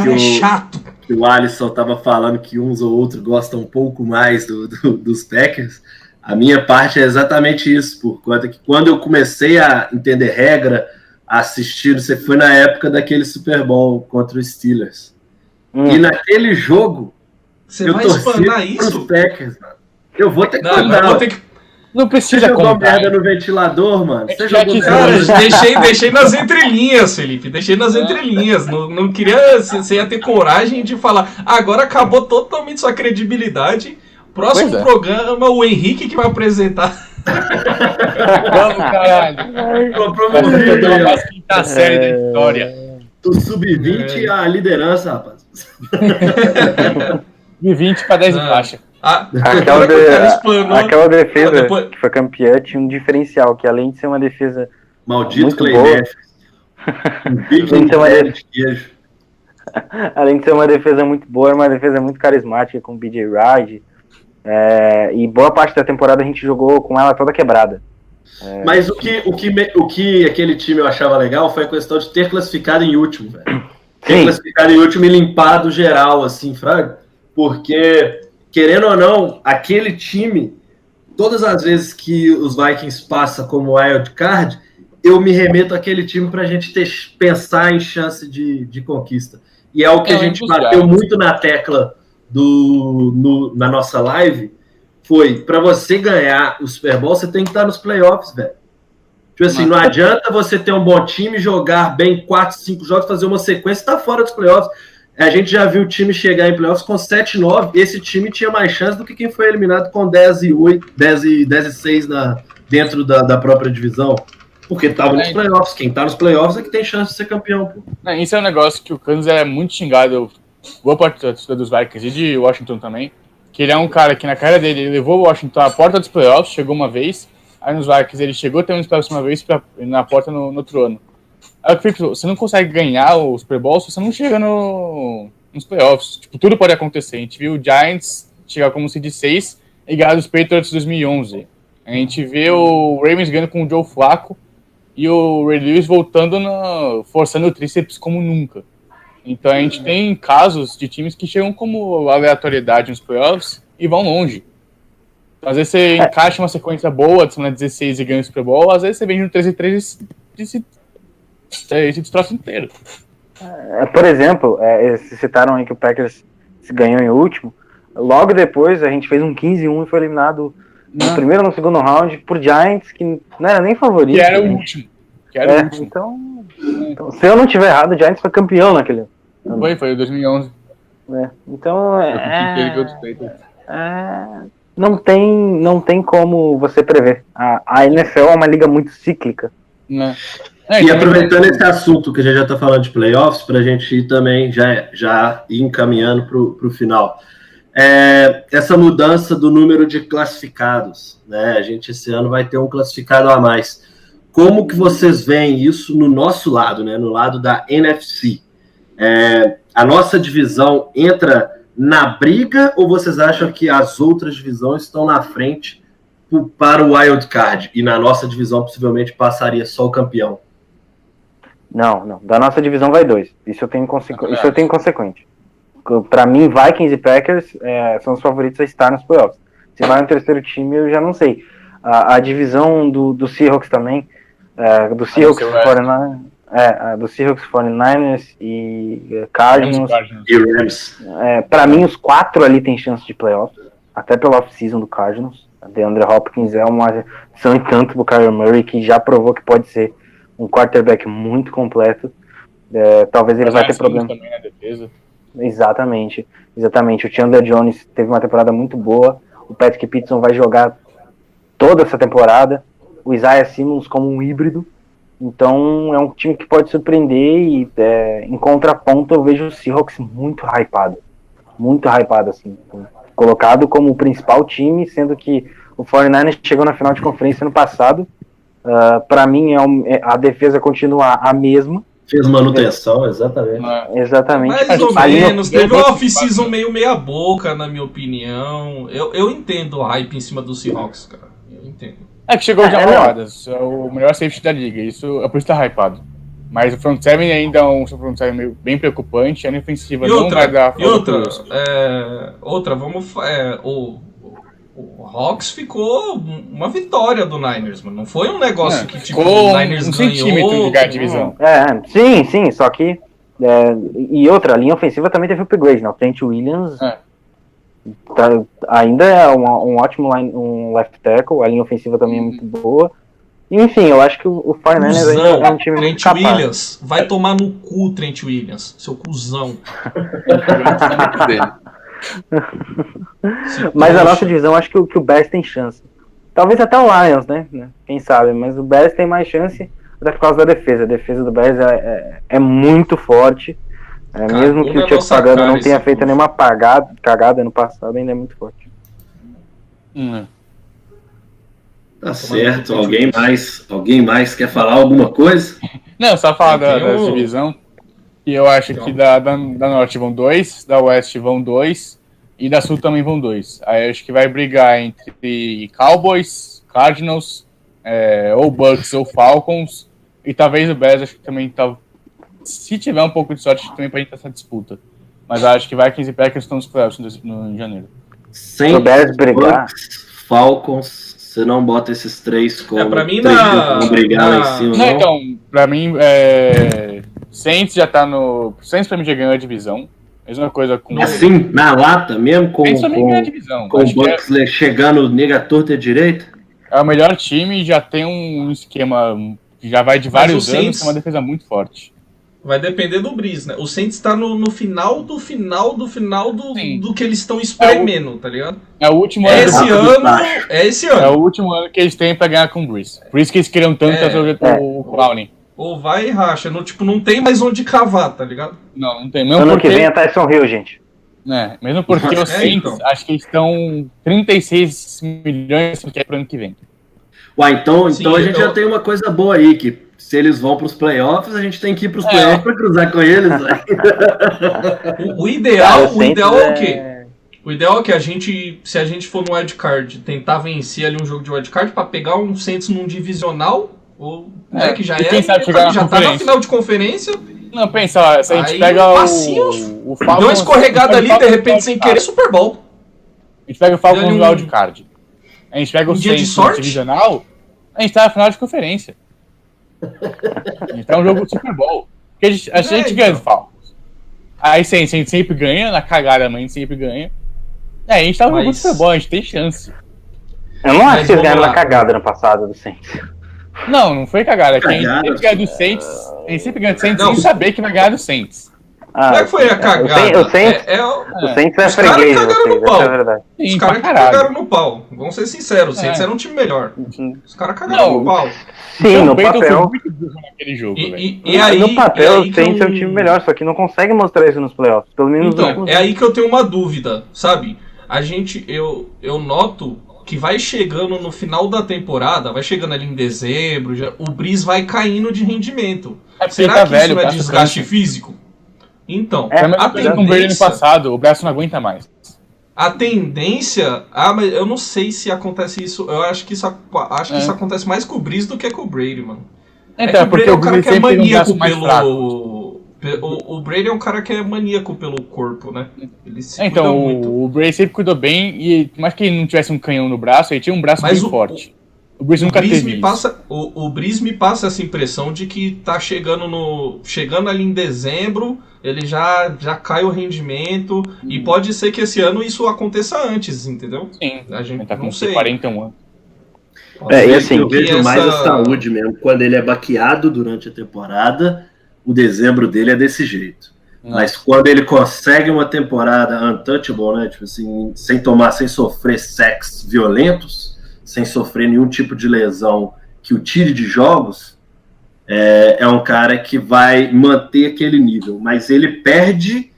o Alisson tava falando que uns ou outros gostam um pouco mais dos Packers, a minha parte é exatamente isso, por conta que quando eu comecei a entender regra, a assistir, você foi na época daquele Super Bowl contra os Steelers. E naquele jogo, você vai espanar isso? Packers, mano. Eu vou ter que contar. Não precisa você jogou contar. merda no ventilador, mano? Você jogou Cara, deixei nas entrelinhas, Felipe. Deixei nas entrelinhas. Não queria... Você ia ter coragem de falar. Agora acabou totalmente sua credibilidade. Próximo programa, o Henrique que vai apresentar. Vamos, caralho. Tô promovido aí, ó. Quinta série da história. Do sub-20 a liderança, rapaz. De 20 pra 10 de faixa. Aquela defesa que foi campeã tinha um diferencial, que além de ser uma defesa maldito muito boa, além de ser uma defesa muito boa, era uma defesa muito carismática com o BJ Ride, e boa parte da temporada a gente jogou com ela toda quebrada. Mas o que aquele time eu achava legal foi a questão de ter classificado em último, velho. Ter classificado em último e limpado geral, assim, fraga, porque... Querendo ou não, aquele time, todas as vezes que os Vikings passam como wild card, eu me remeto àquele time para a gente pensar em chance de conquista. E é o que a gente bateu muito na tecla na nossa live, foi, para você ganhar o Super Bowl, você tem que estar nos playoffs, velho. Tipo assim, não adianta você ter um bom time, jogar bem 4, 5 jogos, fazer uma sequência e estar fora dos playoffs. A gente já viu o time chegar em playoffs com 7-9. Esse time tinha mais chance do que quem foi eliminado com 10-6 dentro da própria divisão. Porque estava nos playoffs. Quem está nos playoffs é que tem chance de ser campeão. Pô. Isso é um negócio que o Kansas é muito xingado. Boa parte da torcida dos Vikings e de Washington também. Que ele é um cara que na carreira dele ele levou o Washington à porta dos playoffs, chegou uma vez. Aí nos Vikings ele chegou também nos playoffs uma vez na porta no outro ano. Você não consegue ganhar o Super Bowl se você não chega nos playoffs. Tipo, tudo pode acontecer. A gente viu o Giants chegar como seed 6 e ganhar dos Patriots em 2011. A gente vê o Ravens ganhando com o Joe Flacco e o Ray Lewis voltando, forçando o tríceps como nunca. Então a gente tem casos de times que chegam como aleatoriedade nos playoffs e vão longe. Às vezes você encaixa uma sequência boa de semana 16 e ganha o Super Bowl, às vezes você vem no 13-3 e se destroça inteiro. Por exemplo, vocês citaram aí que o Packers se ganhou em último. Logo depois a gente fez um 15-1 e foi eliminado no primeiro ou no segundo round por Giants, que não era nem favorito. Que era o último. Então, se eu não tiver errado, o Giants foi campeão naquele ano. Foi em 2011. Então, não tem como você prever. A NFL é uma liga muito cíclica. E aproveitando esse assunto que a gente já está falando de playoffs, para a gente ir também já ir encaminhando para o final. Essa mudança do número de classificados, né? A gente esse ano vai ter um classificado a mais. Como que vocês veem isso no nosso lado, né? No lado da NFC? A nossa divisão entra na briga ou vocês acham que as outras divisões estão na frente para o wild card e na nossa divisão possivelmente passaria só o campeão? Não. Da nossa divisão vai 2. Isso eu tenho consequente. Para mim, Vikings e Packers são os favoritos a estar nos playoffs. Se vai no terceiro time, eu já não sei. A divisão do Seahawks também, do Seahawks 49ers e Cardinals e Rams. Para mim, os 4 ali têm chance de playoffs, até pela off-season do Cardinals. A DeAndre Hopkins é uma adição e tanto pro Kyler Murray, que já provou que pode ser um quarterback muito completo. Talvez ele vai ter problema também na defesa. Exatamente. O Chandler Jones teve uma temporada muito boa. O Patrick Peterson vai jogar toda essa temporada. O Isaiah Simmons como um híbrido. Então é um time que pode surpreender. E em contraponto eu vejo o Seahawks muito hypado. Muito hypado, assim. Colocado como o principal time, sendo que o 49ers chegou na final de conferência ano passado. Para mim a defesa continua a mesma. Fez manutenção, exatamente. Exatamente. Mais ou menos, teve uma off-season meio meia boca, na minha opinião. Eu entendo o hype em cima do Seahawks, cara. Eu entendo. Que chegou o Jamal Adams, o melhor safety da liga. Isso é por isso que tá hypado. Mas o front seven ainda é um front seven bem preocupante. A ofensiva não vai dar. O Hawks ficou uma vitória do Niners, mano. Não foi um negócio que tipo, o Niners ganhou. De ganhar divisão. Sim, só que. E outra, a linha ofensiva também teve upgrade, né? O Trent Williams ainda é um ótimo left tackle, a linha ofensiva também é muito boa. Enfim, eu acho que o 49ers ainda é um time muito capaz. Trent Williams, vai tomar no cu, Trent Williams, seu cuzão. Mas a nossa divisão, acho que o Bears tem chance. Talvez até o Lions, né? Quem sabe, mas o Bears tem mais chance até por causa da defesa. A defesa do Bears é muito forte. Mesmo que o Chuck Pagano não tenha feito nenhuma cagada no passado, ainda é muito forte. Tá certo. Alguém mais quer falar alguma coisa? Não, só falar da divisão. E eu acho que da Norte vão 2, da Oeste vão 2 e da Sul também vão 2. Aí acho que vai brigar entre Cowboys, Cardinals, ou Bucks ou Falcons, e talvez o Bears, acho que também se tiver um pouco de sorte, também pode entrar essa disputa. Mas acho que Vikings e Packers estão nos playoffs em janeiro. Sem o Bears brigar, Falcons, você não bota esses 3 como pra mim brigar lá em cima, não? Então, pra mim, Saints já tá no... Saints pra mim já ganhou a divisão. Mesma coisa com... Assim, na lata mesmo? Com a divisão. Com o Bucks chegando nega torta e direita? É o melhor time, já tem um esquema que já vai de vários anos, tem uma defesa muito forte. Vai depender do Breeze, né? O Saints tá no final do que eles estão espremendo, tá ligado? É o último ano. Esse ano. É o último ano que eles têm pra ganhar com o Breeze. Por isso que eles queriam tanto o Clowney. Ou vai e racha. Não tem mais onde cavar, tá ligado? Não tem. Mesmo ano porque... que vem é Tyson Hill, gente. Mesmo porque os Saints, acho que eles estão 36 milhões que é pro ano que vem. Então a gente já tem uma coisa boa aí, que se eles vão pros playoffs, a gente tem que ir pros playoffs pra cruzar com eles. O ideal é o quê? O ideal é que se a gente for no wildcard, tentar vencer ali um jogo de wildcard pra pegar um Saints num divisional, ou que já quem sabe já tá na final de conferência, Não, pensa, ó, se a gente Aí, pega passinho, o Falcons... Deu uma escorregada ali, de repente, sem querer, Super Bowl. A gente pega o Falcons Deu no um- wildcard. A gente pega o dia de Saints no sorte? divisional, a gente tá na final de conferência. A gente tá um jogo de Super Bowl. Porque a gente ganha do Falcons. Aí a gente sempre ganha, na cagada, mas a gente sempre ganha. A gente tá no jogo de Super Bowl, a gente tem chance. Eu não acho Mas que eles vamos ganharam lá. na cagada no passado do Saints. Não foi cagada. A gente Cagada. sempre ganha do Saints. A gente sempre ganha do Saints Não. sem saber que vai ganhar do Saints. Como é que foi a cagada? O Saints o- o Saints é Os caras freguês de cagaram vocês, no pau. essa é a verdade. Os Sim, caras pra caralho. cagaram no pau. Vamos ser sinceros, o Saints era um time melhor. Os caras cagaram Não. no pau. Sim, no Peyton foi papel. muito burro naquele jogo, velho. E aí, No papel, e o aí que Saints é um eu- time melhor, só que não consegue mostrar isso nos playoffs. Pelo menos nos Então, últimos é aí que eu tenho uma dúvida, sabe? Eu noto que vai chegando no final da temporada, vai chegando ali em dezembro, o Brees vai caindo de rendimento. porque Será tá que velho, isso não é braço desgaste cansa. físico? Então, É, É a mesma a coisa com o Brady no tendência... passado, o braço não aguenta mais. A tendência... mas eu não sei se acontece isso. Eu acho que isso acontece mais com o Brees do que com o Brady, mano. Então, é que o Brady é um cara que é sempre tem um braço maníaco mais pelo... fraco. O Brady é um cara que é maníaco pelo corpo, né? Ele se cuida Então, muito. o Brady sempre cuidou bem e, por mais que ele não tivesse um canhão no braço, ele tinha um braço Mas bem forte. O Brees nunca Brees teve me isso. passa, o Brees me passa essa impressão de que tá chegando ali em dezembro, ele já cai o rendimento, e pode ser que esse ano isso aconteça antes, entendeu? Sim, A gente ele tá não com sei. 41 anos. Pode É, ser e assim, eu vejo que mais a essa- saúde mesmo. Quando ele é baqueado durante a temporada, o dezembro dele é desse jeito. Mas quando ele consegue uma temporada untouchable, né? Tipo assim, sem sofrer sacks violentos, sem sofrer nenhum tipo de lesão que o tire de jogos, é um cara que vai manter aquele nível. Mas ele perde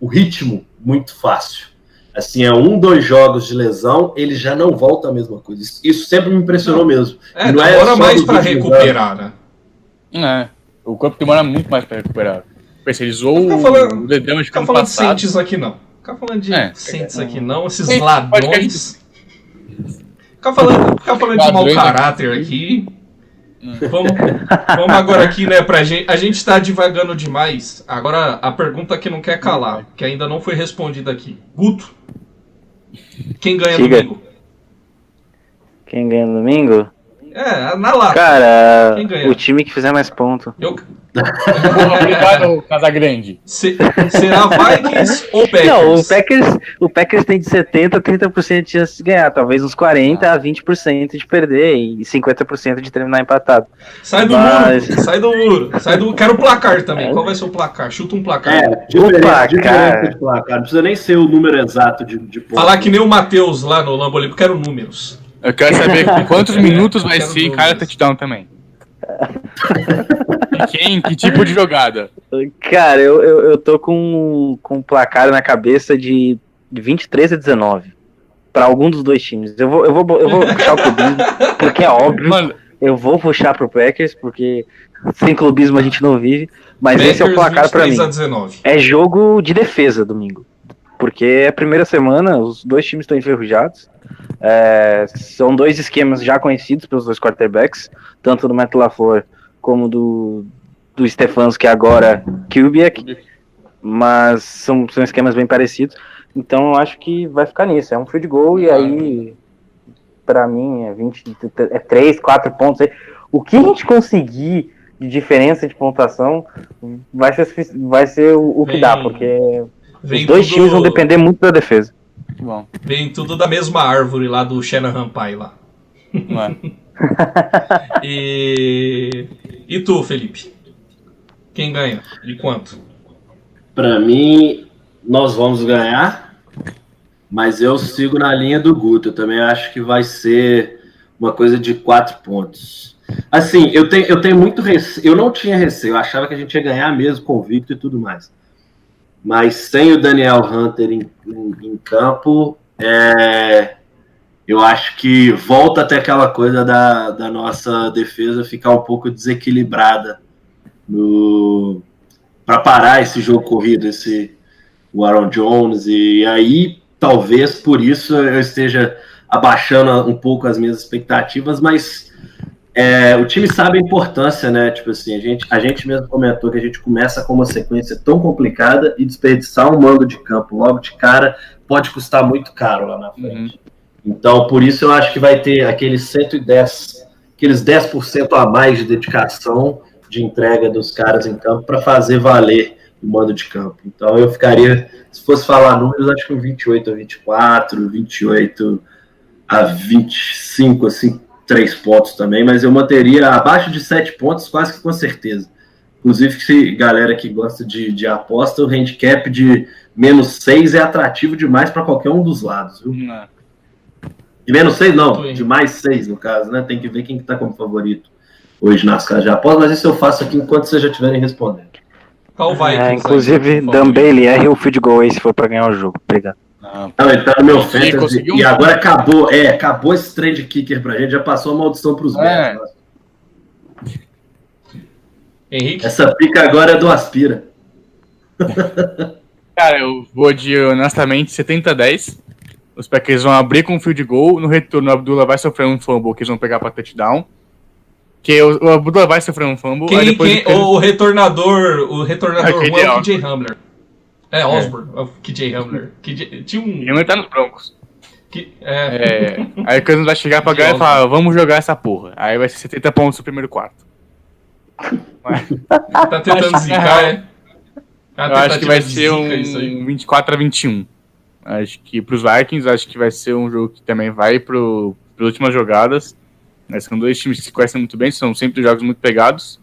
o ritmo muito fácil. Assim, 2 jogos de lesão, ele já não volta a mesma coisa. Isso sempre me impressionou mesmo. E não demora só mais dos pra últimos recuperar, né? O corpo demora muito mais pra recuperar. Especializou Fica falando- o dedão de Fica ano falando de passado. Saints aqui não. Fica falando de Saints aqui não, esses Saints, ladrões. Fica falando de mau Ladrões caráter aqui. Vamos agora aqui, né, pra gente. A gente tá divagando demais. Agora a pergunta que não quer calar, que ainda não foi respondida aqui. Guto, quem ganha Diga. domingo? Quem ganha no domingo? Na lata. Cara, Quem ganha? o time que fizer mais ponto. Porra, obrigado, Casagrande. Será Vikings ou Packers? Não, o Packers tem de 70% a 30% de chance de ganhar, talvez uns 40% a 20% de perder e 50% de terminar empatado. Sai do Mas- muro, sai do muro. Quero o placar também. Qual vai ser o placar? Chuta um placar. Diferença de cara. placar. Não precisa nem ser o número exato de pontos. Falar que nem o Matheus lá no Lambo, quero números. Eu quero saber com quantos minutos vai Quero ser números. cada touchdown também. E que tipo de jogada? Cara, eu tô com um placar na cabeça de 23 a 19 pra algum dos dois times. Eu vou puxar o clubismo, porque é óbvio. Mano, Eu vou puxar pro Packers, porque sem clubismo a gente não vive. Mas esse é o Packers, placar pra 23 mim. a 19. É jogo de defesa domingo. Porque é a primeira semana, os dois times estão enferrujados. São 2 esquemas já conhecidos pelos 2 quarterbacks, tanto do Matt LaFleur como do Stefanski, que é agora Kubiak, mas são esquemas bem parecidos. Então eu acho que vai ficar nisso. É um field goal e aí, pra mim, é 3, 4 pontos. O que a gente conseguir de diferença de pontuação vai ser o que dá, porque os dois times vão depender muito da defesa. bom, Vem tudo da mesma árvore lá do Shanahan Pie lá. não é. E tu, Felipe? Quem ganha? De quanto? Pra mim, nós vamos ganhar, mas eu sigo na linha do Guto. Eu também acho que vai ser uma coisa de 4 pontos. Assim, eu tenho muito receio. Eu não tinha receio, eu achava que a gente ia ganhar mesmo, convicto e tudo mais. Mas sem o Daniel Hunter em campo, eu acho que volta até aquela coisa da nossa defesa ficar um pouco desequilibrada para parar esse jogo corrido, o Aaron Jones, e aí talvez por isso eu esteja abaixando um pouco as minhas expectativas, mas O time sabe a importância, né? Tipo assim, a gente mesmo comentou que a gente começa com uma sequência tão complicada e desperdiçar um mando de campo logo de cara pode custar muito caro lá na frente. Então, por isso eu acho que vai ter aqueles 110, aqueles 10% a mais de dedicação de entrega dos caras em campo para fazer valer o mando de campo. Então eu ficaria, se fosse falar números, acho que um 28-24, 28-25, assim, 3 pontos também, mas eu manteria abaixo de 7 pontos quase que com certeza. Inclusive, se galera que gosta de aposta, o handicap de -6 é atrativo demais para qualquer um dos lados, viu? Não. De -6 não, de +6 no caso, né? Tem que ver quem está como favorito hoje nas casas de aposta, mas isso eu faço aqui enquanto vocês já estiverem respondendo. Qual vai? Inclusive, Dan Bailey erre o field goal aí se for para ganhar o jogo. Obrigado. Não, ele tá no meu fantasy e agora acabou esse trade kicker pra gente, já passou a maldição pros Bears. Henrique? Essa pica agora é do Aspira. Cara, eu vou de, honestamente, 70-10. Os Packers vão abrir com um field goal. No retorno, o Abdullah vai sofrer um fumble que eles vão pegar pra touchdown. Que o Abdullah vai sofrer um fumble. O retornador 1 é o KJ Hamler. Osborne, é o KJ Hamler. Hamler tá nos Broncos. Aí o Cousins vai chegar pra galera e falar, vamos jogar essa porra. Aí vai ser 70 pontos no primeiro quarto. Tá tentando zicar, Eu acho que vai ser um 24-21. Acho que pros Vikings, acho que vai ser um jogo que também vai para as últimas jogadas. São dois times que se conhecem muito bem, são sempre jogos muito pegados.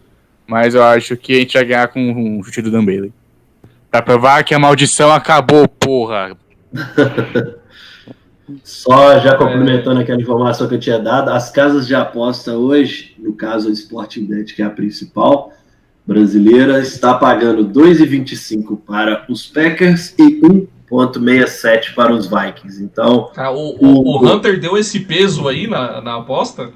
Mas eu acho que a gente vai ganhar com um chute do Dan Bailey. Pra provar que a maldição acabou, porra. Só já complementando aquela informação que eu tinha dado, as casas de aposta hoje, no caso o Sportingbet, que é a principal brasileira, está pagando 2,25 para os Packers e 1,67 para os Vikings. Então, o Hunter deu esse peso aí na aposta?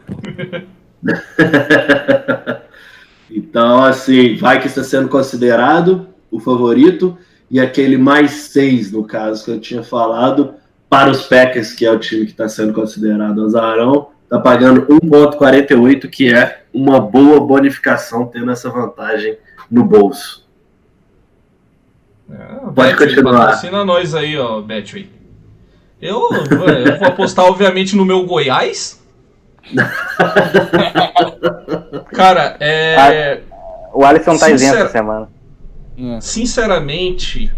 Então, assim, Vikings está sendo considerado o favorito e aquele +6, no caso, que eu tinha falado, para os Packers, que é o time que está sendo considerado azarão, está pagando 1,48, que é uma boa bonificação, tendo essa vantagem no bolso. Pode continuar. Patrocina nós aí, ó, Betway. Eu vou apostar, obviamente, no meu Goiás. Cara, o Alisson tá isento essa semana. Sinceramente,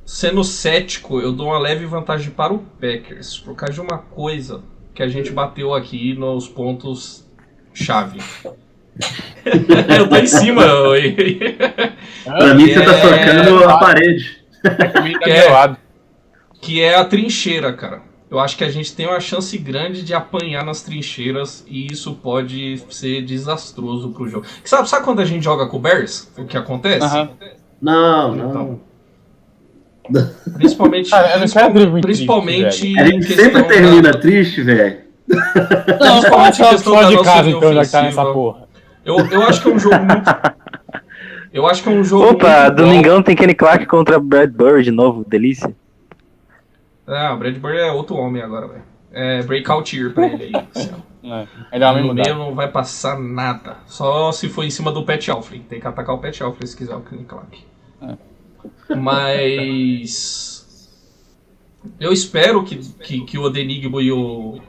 sendo cético, eu dou uma leve vantagem para o Packers, por causa de uma coisa que a gente bateu aqui nos pontos-chave. Eu tô em cima. Pra mim, você tá socando a parede. Que é a trincheira, cara. Eu acho que a gente tem uma chance grande de apanhar nas trincheiras e isso pode ser desastroso pro jogo. Sabe quando a gente joga com o Bears? O que acontece? Não. Principalmente A gente sempre termina triste, velho. Não, principalmente em questão da de nossa casa, linha então, já que tá ofensiva. nessa porra. Eu acho que é um jogo muito... Eu acho que é um jogo Opa, domingão tem Kenny Clark contra Bradbury de novo, delícia. O Bradbury é outro homem agora, velho. É breakout year pra ele aí. Assim, No meio não vai passar nada. Só se for em cima do Pat Elflein. Tem que atacar o Pat Elflein se quiser o Kenny Clark. Mas... eu espero que o Odenigbo e o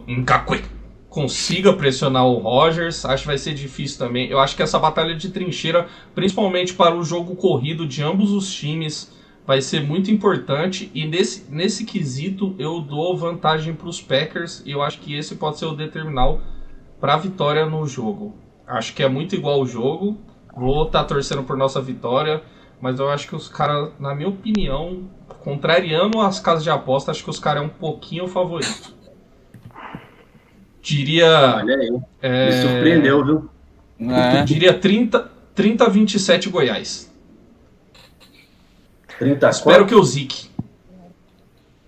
Ngakwe consiga pressionar o Rodgers. Acho que vai ser difícil também. Eu acho que essa batalha de trincheira, principalmente para o jogo corrido de ambos os times, vai ser muito importante. E nesse quesito eu dou vantagem para os Packers. E eu acho que esse pode ser o determinal para a vitória no jogo. Acho que é muito igual o jogo. Vou estar torcendo por nossa vitória. Mas eu acho que os caras, na minha opinião, contrariando as casas de aposta, acho que os caras é um pouquinho favorito. Diria... Olha aí, me surpreendeu, viu? Diria 30-27 Goiás. 30 Espero que eu zique.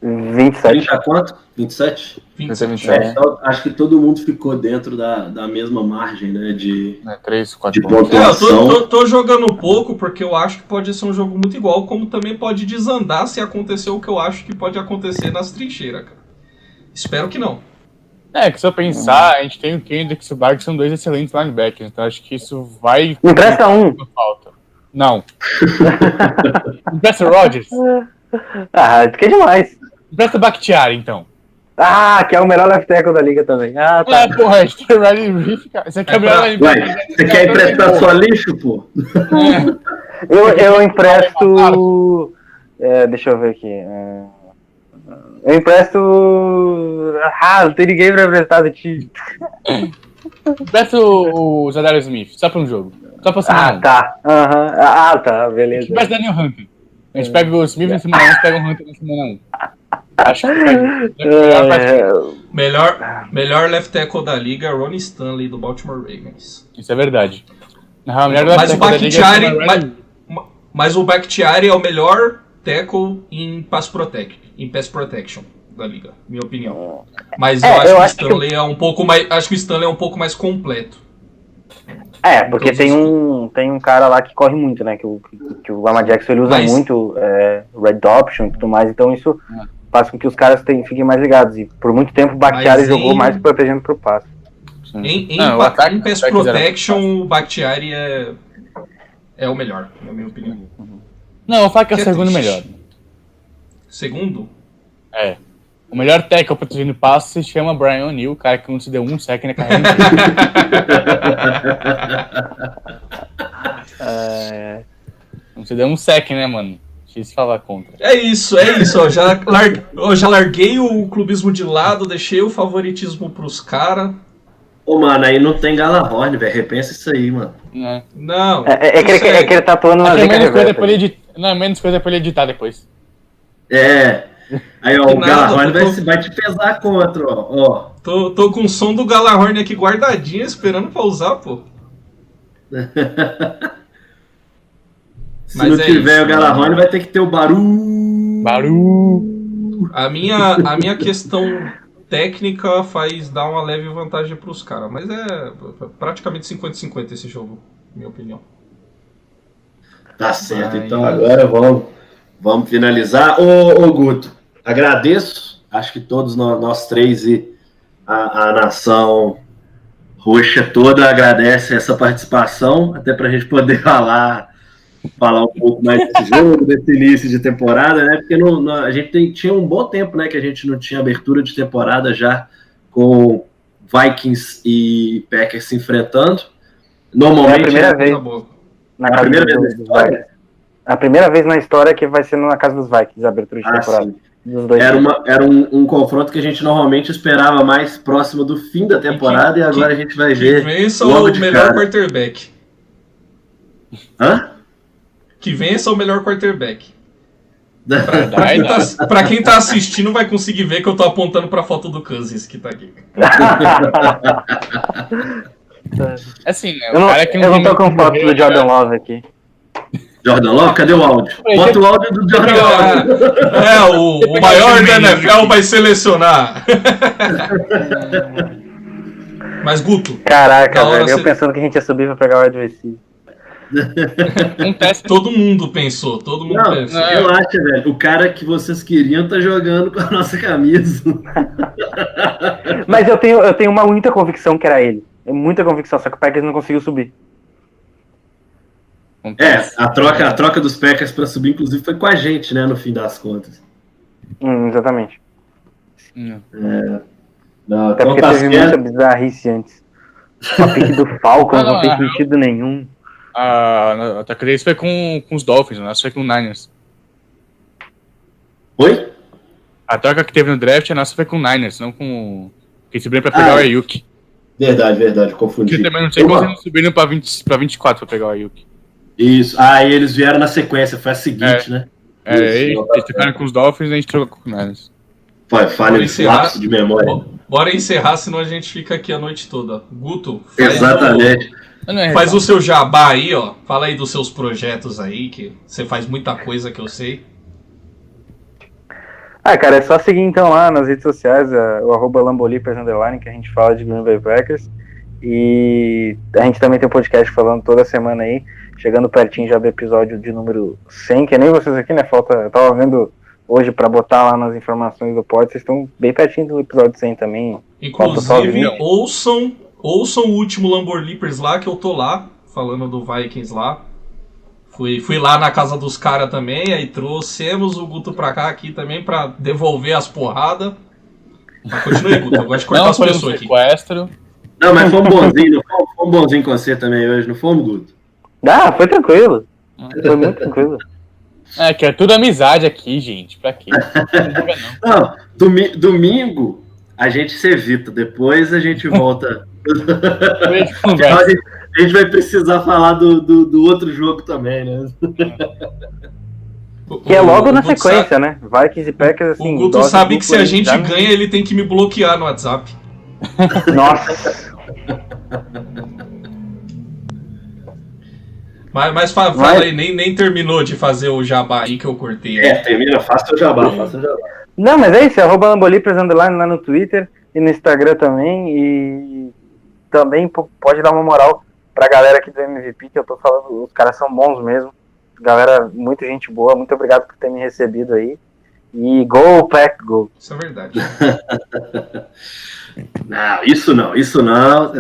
27. 30 quanto? 27? 27. Então, acho que todo mundo ficou dentro da mesma margem, né? De 3, 4 pontuação. Eu tô jogando pouco porque eu acho que pode ser um jogo muito igual, como também pode desandar se acontecer o que eu acho que pode acontecer nas trincheiras, cara. Espero que não. Que se eu pensar, a gente tem o Kendrick e o Barkley, que são 2 excelentes linebackers, então acho que isso vai... Empresta um. Falta. Não. Empresta o Rodgers. Que é demais. Empresta o Bakhtiari, então. Que é o melhor left tackle da liga também. Tá. Porra, a gente tem o Riley Reef, cara. Você quer o melhor linebacker? Ué, você quer emprestar só lixo, pô? Eu empresto... deixa eu ver aqui. Eu empresto... não tem ninguém pra emprestar do time. Empresta o Zadarius Smith, só pra um jogo. Só pra semana. Tá. Tá, beleza. Empresta Daniel Hunter. A gente pega o Smith na semana 1 e pega o Hunter na semana 1. Acho que Melhor left tackle da liga, Ronnie Stanley, do Baltimore Ravens. Isso é verdade. Mas o Bakhtiari é o melhor tackle em pass protection da liga, minha opinião. Mas eu acho que o Stanley é um pouco mais, acho que o Stanley é um pouco mais completo. Porque tem um cara lá que corre muito, né? Que o Lamar Jackson ele usa muito red option e tudo mais, então isso faz com que os caras fiquem mais ligados. E por muito tempo o Bakhtiari jogou mais protegendo pro passe. Em pass protection, o Bakhtiari é o melhor, na minha opinião. Não, eu vou falar que é o segundo melhor. Segundo? O melhor tackle protegendo passe se chama Brian O'Neill, o cara que não se deu um sec na carreira. Não se deu um sec, né, mano? Difícil falar contra. É isso. Eu já larguei o clubismo de lado, deixei o favoritismo pros caras. Mano, aí não tem Galahorn, velho. Repensa isso aí, mano. Não. É que ele tá atuando na zica reversa. Menos coisa pra ele editar depois. Aí, o Galahorn vai te pesar contra, ó. Tô com o som do Galahorn aqui guardadinho, esperando pra usar, pô. Se não tiver o Galahorn, vai ter que ter o Baru. A minha questão técnica faz dar uma leve vantagem pros caras, mas é praticamente 50-50 esse jogo, minha opinião. Tá certo, então agora vamos finalizar. Ô Guto, agradeço, acho que todos nós três e a nação roxa toda agradece essa participação, até pra gente poder falar um pouco mais desse jogo, desse início de temporada, né? Porque a gente tinha um bom tempo, né? Que a gente não tinha abertura de temporada já com Vikings e Packers se enfrentando. Normalmente é a primeira vez. A primeira vez na história que vai ser na casa dos Vikings, a abertura de temporada. Era um confronto que a gente normalmente esperava mais próximo do fim da temporada e agora a gente vai ver. Que vença o melhor quarterback. Hã? Que vença o melhor quarterback. Pra quem tá assistindo vai conseguir ver que eu tô apontando pra foto do Cousins que tá aqui. Assim, né? Eu não tô com foto do Jordan Love aqui. Jordan Love? Cadê o áudio? Bota o áudio do Jordan Love. O maior da NFL vai selecionar. Mas, Guto. Caraca, velho, eu pensando que a gente ia subir pra pegar o wide receiver. Todo mundo pensou. Eu acho, velho. O cara que vocês queriam tá jogando com a nossa camisa. Mas eu tenho muita convicção que era ele. Muita convicção, só que o Packers não conseguiu subir. A troca dos Packers pra subir, inclusive, foi com a gente, né? No fim das contas. Exatamente. Não, até porque teve muita bizarrice antes. A pique do Falcons não tem sentido nenhum. A troca deles foi com os Dolphins, né? Nossa foi com o Niners. Oi? A troca que teve no draft, a nossa foi com o Niners, não com... Quem subiu pra pegar o Ayuk. Verdade, confundi. Porque também não sei como eles não subiram pra 24 pra pegar o Ayuk. Isso, eles vieram na sequência, foi a seguinte, né? Eles ficaram com os Dolphins e a gente trocou com o Niners. Falha esse lapso de memória. Bora encerrar, senão a gente fica aqui a noite toda. Guto, exatamente. Faz o seu jabá aí, ó. Fala aí dos seus projetos aí, que você faz muita coisa que eu sei. Cara, é só seguir então lá nas redes sociais, o @Lambolipers_, que a gente fala de Green Bay Packers. E a gente também tem um podcast falando toda semana aí, chegando pertinho já do episódio de número 100, que nem vocês aqui, né? Eu tava vendo hoje pra botar lá nas informações do pod, vocês estão bem pertinho do episódio 100 também. Inclusive, ouçam o último Lamborlippers lá, que eu tô lá, falando do Vikings lá. Fui lá na casa dos caras também, aí trouxemos o Guto pra cá aqui também pra devolver as porradas. Mas continue, Guto, eu gosto de cortar as pessoas aqui. Sequestro. Não, mas fomos bonzinhos, não fomos bonzinhos com você também hoje, não fomos, Guto? Foi tranquilo. Foi muito tranquilo. É, que é tudo amizade aqui, gente. Pra quê? Não, domingo a gente se evita, depois a gente volta. A gente vai precisar falar do outro jogo também, né? Que é logo na sequência, né? Vikings e Packers, assim... O Guto sabe que se a gente ganha, ele tem que me bloquear no WhatsApp. Nossa! Mas fala aí, nem terminou de fazer o jabá aí que eu cortei. Termina, faça o jabá, Não, mas é isso, @Lambolipers _ lá no Twitter e no Instagram também, e também pode dar uma moral pra galera aqui do MVP, que eu tô falando, os caras são bons mesmo, galera, muita gente boa, muito obrigado por ter me recebido aí, e go, Pack, go! Isso é verdade. Não, isso não.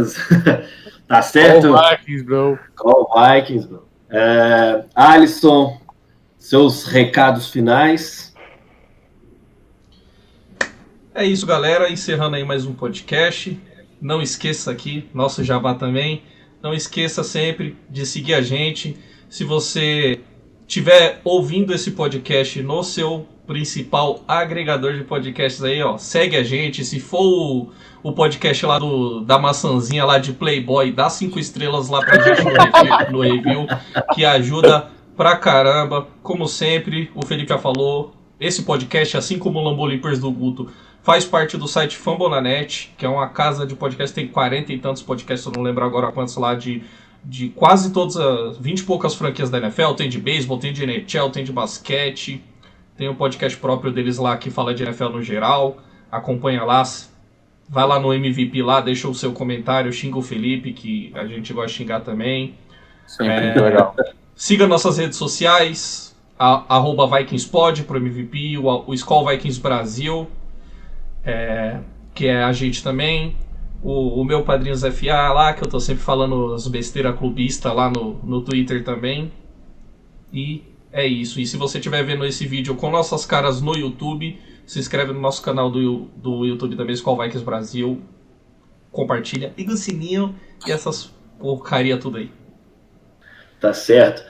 Tá certo? Call Vikings, bro. Call Vikings, bro. Alisson, seus recados finais. É isso, galera. Encerrando aí mais um podcast. Não esqueça aqui, nosso jabá também. Não esqueça sempre de seguir a gente. Se você estiver ouvindo esse podcast no seu principal agregador de podcasts aí, ó, segue a gente. Se for o podcast lá da maçãzinha lá de Playboy, dá 5 estrelas lá pra gente no review, que ajuda pra caramba. Como sempre, o Felipe já falou, esse podcast, assim como o Lambolipers do Guto, faz parte do site Fambonanet, que é uma casa de podcast, tem 40 e tantos podcasts, eu não lembro agora quantos lá, de quase todas as 20 e poucas franquias da NFL, tem de beisebol, tem de NHL, tem de basquete, tem um podcast próprio deles lá que fala de NFL no geral, acompanha lá, vai lá no MVP lá, deixa o seu comentário, xinga o Felipe, que a gente gosta de xingar também. Sempre legal. Siga nossas redes sociais, @VikingsPod pro MVP, o Skol Vikings Brasil, que é a gente também, o meu Padrinhos FA lá, que eu tô sempre falando as besteiras clubistas lá no Twitter também. E é isso. E se você estiver vendo esse vídeo com nossas caras no YouTube, se inscreve no nosso canal do YouTube também, Skol Vikings Brasil. Compartilha, liga o sininho e essas porcaria tudo aí. Tá certo.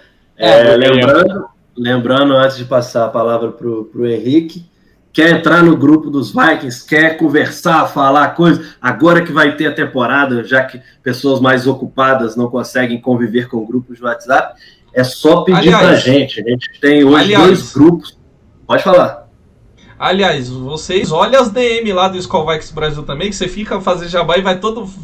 Lembrando, antes de passar a palavra pro Henrique, quer entrar no grupo dos Vikings, quer conversar, falar coisas, agora que vai ter a temporada, já que pessoas mais ocupadas não conseguem conviver com grupos de WhatsApp, é só pedir pra gente. A gente tem hoje 2 grupos. Pode falar. Aliás, vocês olham as DM lá do Skol Vikings Brasil também, que você fica fazendo jabá e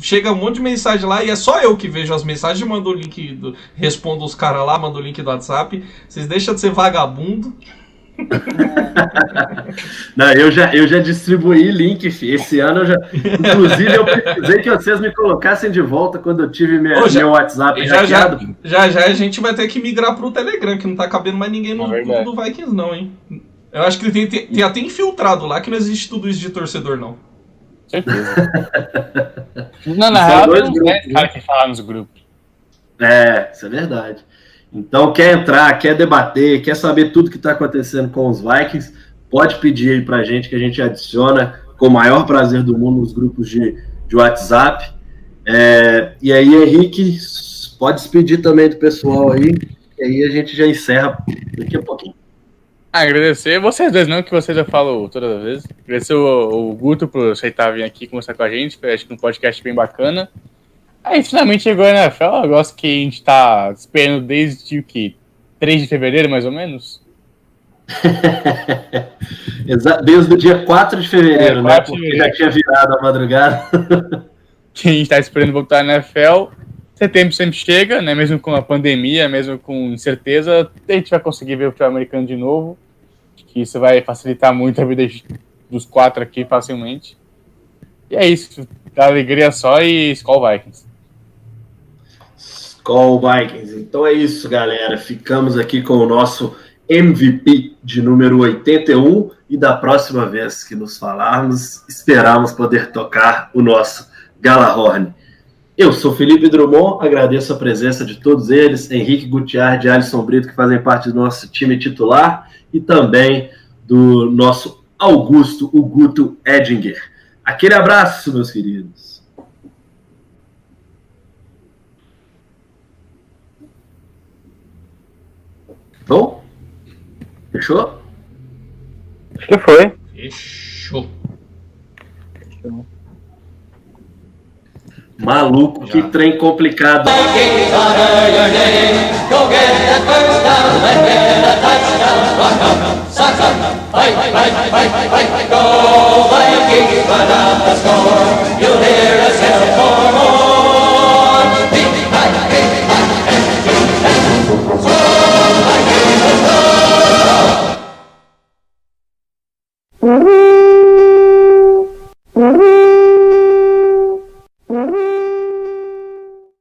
chega um monte de mensagem lá, e é só eu que vejo as mensagens, mando o link, respondo os caras lá, mando o link do WhatsApp. Vocês deixam de ser vagabundo. Não, eu já distribuí link, filho. Esse ano eu já. Inclusive, eu precisei que vocês me colocassem de volta quando eu tive meu WhatsApp hackeado. Já a gente vai ter que migrar pro Telegram, que não tá cabendo mais ninguém no grupo do Vikings, não, hein? Eu acho que tem até infiltrado lá, que não existe tudo isso de torcedor, não. Certeza. Não, na real, tem uns 10 caras que falam nos grupos. Isso é verdade. Então, quer entrar, quer debater, quer saber tudo que está acontecendo com os Vikings, pode pedir aí pra gente, que a gente adiciona com o maior prazer do mundo nos grupos de WhatsApp. E aí, Henrique, pode se pedir também do pessoal aí, e aí a gente já encerra daqui a pouquinho. Agradecer vocês dois, não, que vocês já falam todas as vezes. Agradecer o Guto por aceitar vir aqui conversar com a gente, acho que um podcast bem bacana. Aí finalmente chegou a NFL, um negócio que a gente tá esperando desde o que? 3 de fevereiro, mais ou menos? Desde o dia 4 de fevereiro, né? Porque já tinha virado a madrugada. Que a gente tá esperando voltar na NFL. Setembro sempre chega, né? Mesmo com a pandemia, mesmo com incerteza, a gente vai conseguir ver o futebol americano de novo. Que isso vai facilitar muito a vida dos 4 aqui facilmente. E é isso. Alegria só e Skol Vikings. Skol Vikings. Então é isso, galera. Ficamos aqui com o nosso MVP de número 81, e da próxima vez que nos falarmos, esperamos poder tocar o nosso Galahorn. Eu sou Felipe Drummond, agradeço a presença de todos eles, Henrique Gutiardi e Alisson Brito, que fazem parte do nosso time titular, e também do nosso Augusto, o Guto Edinger. Aquele abraço, meus queridos. Bom? Fechou? Acho que foi. Fechou. Maluco, que trem complicado. Vikings, honor your name. Go get that first down and get a touchdown.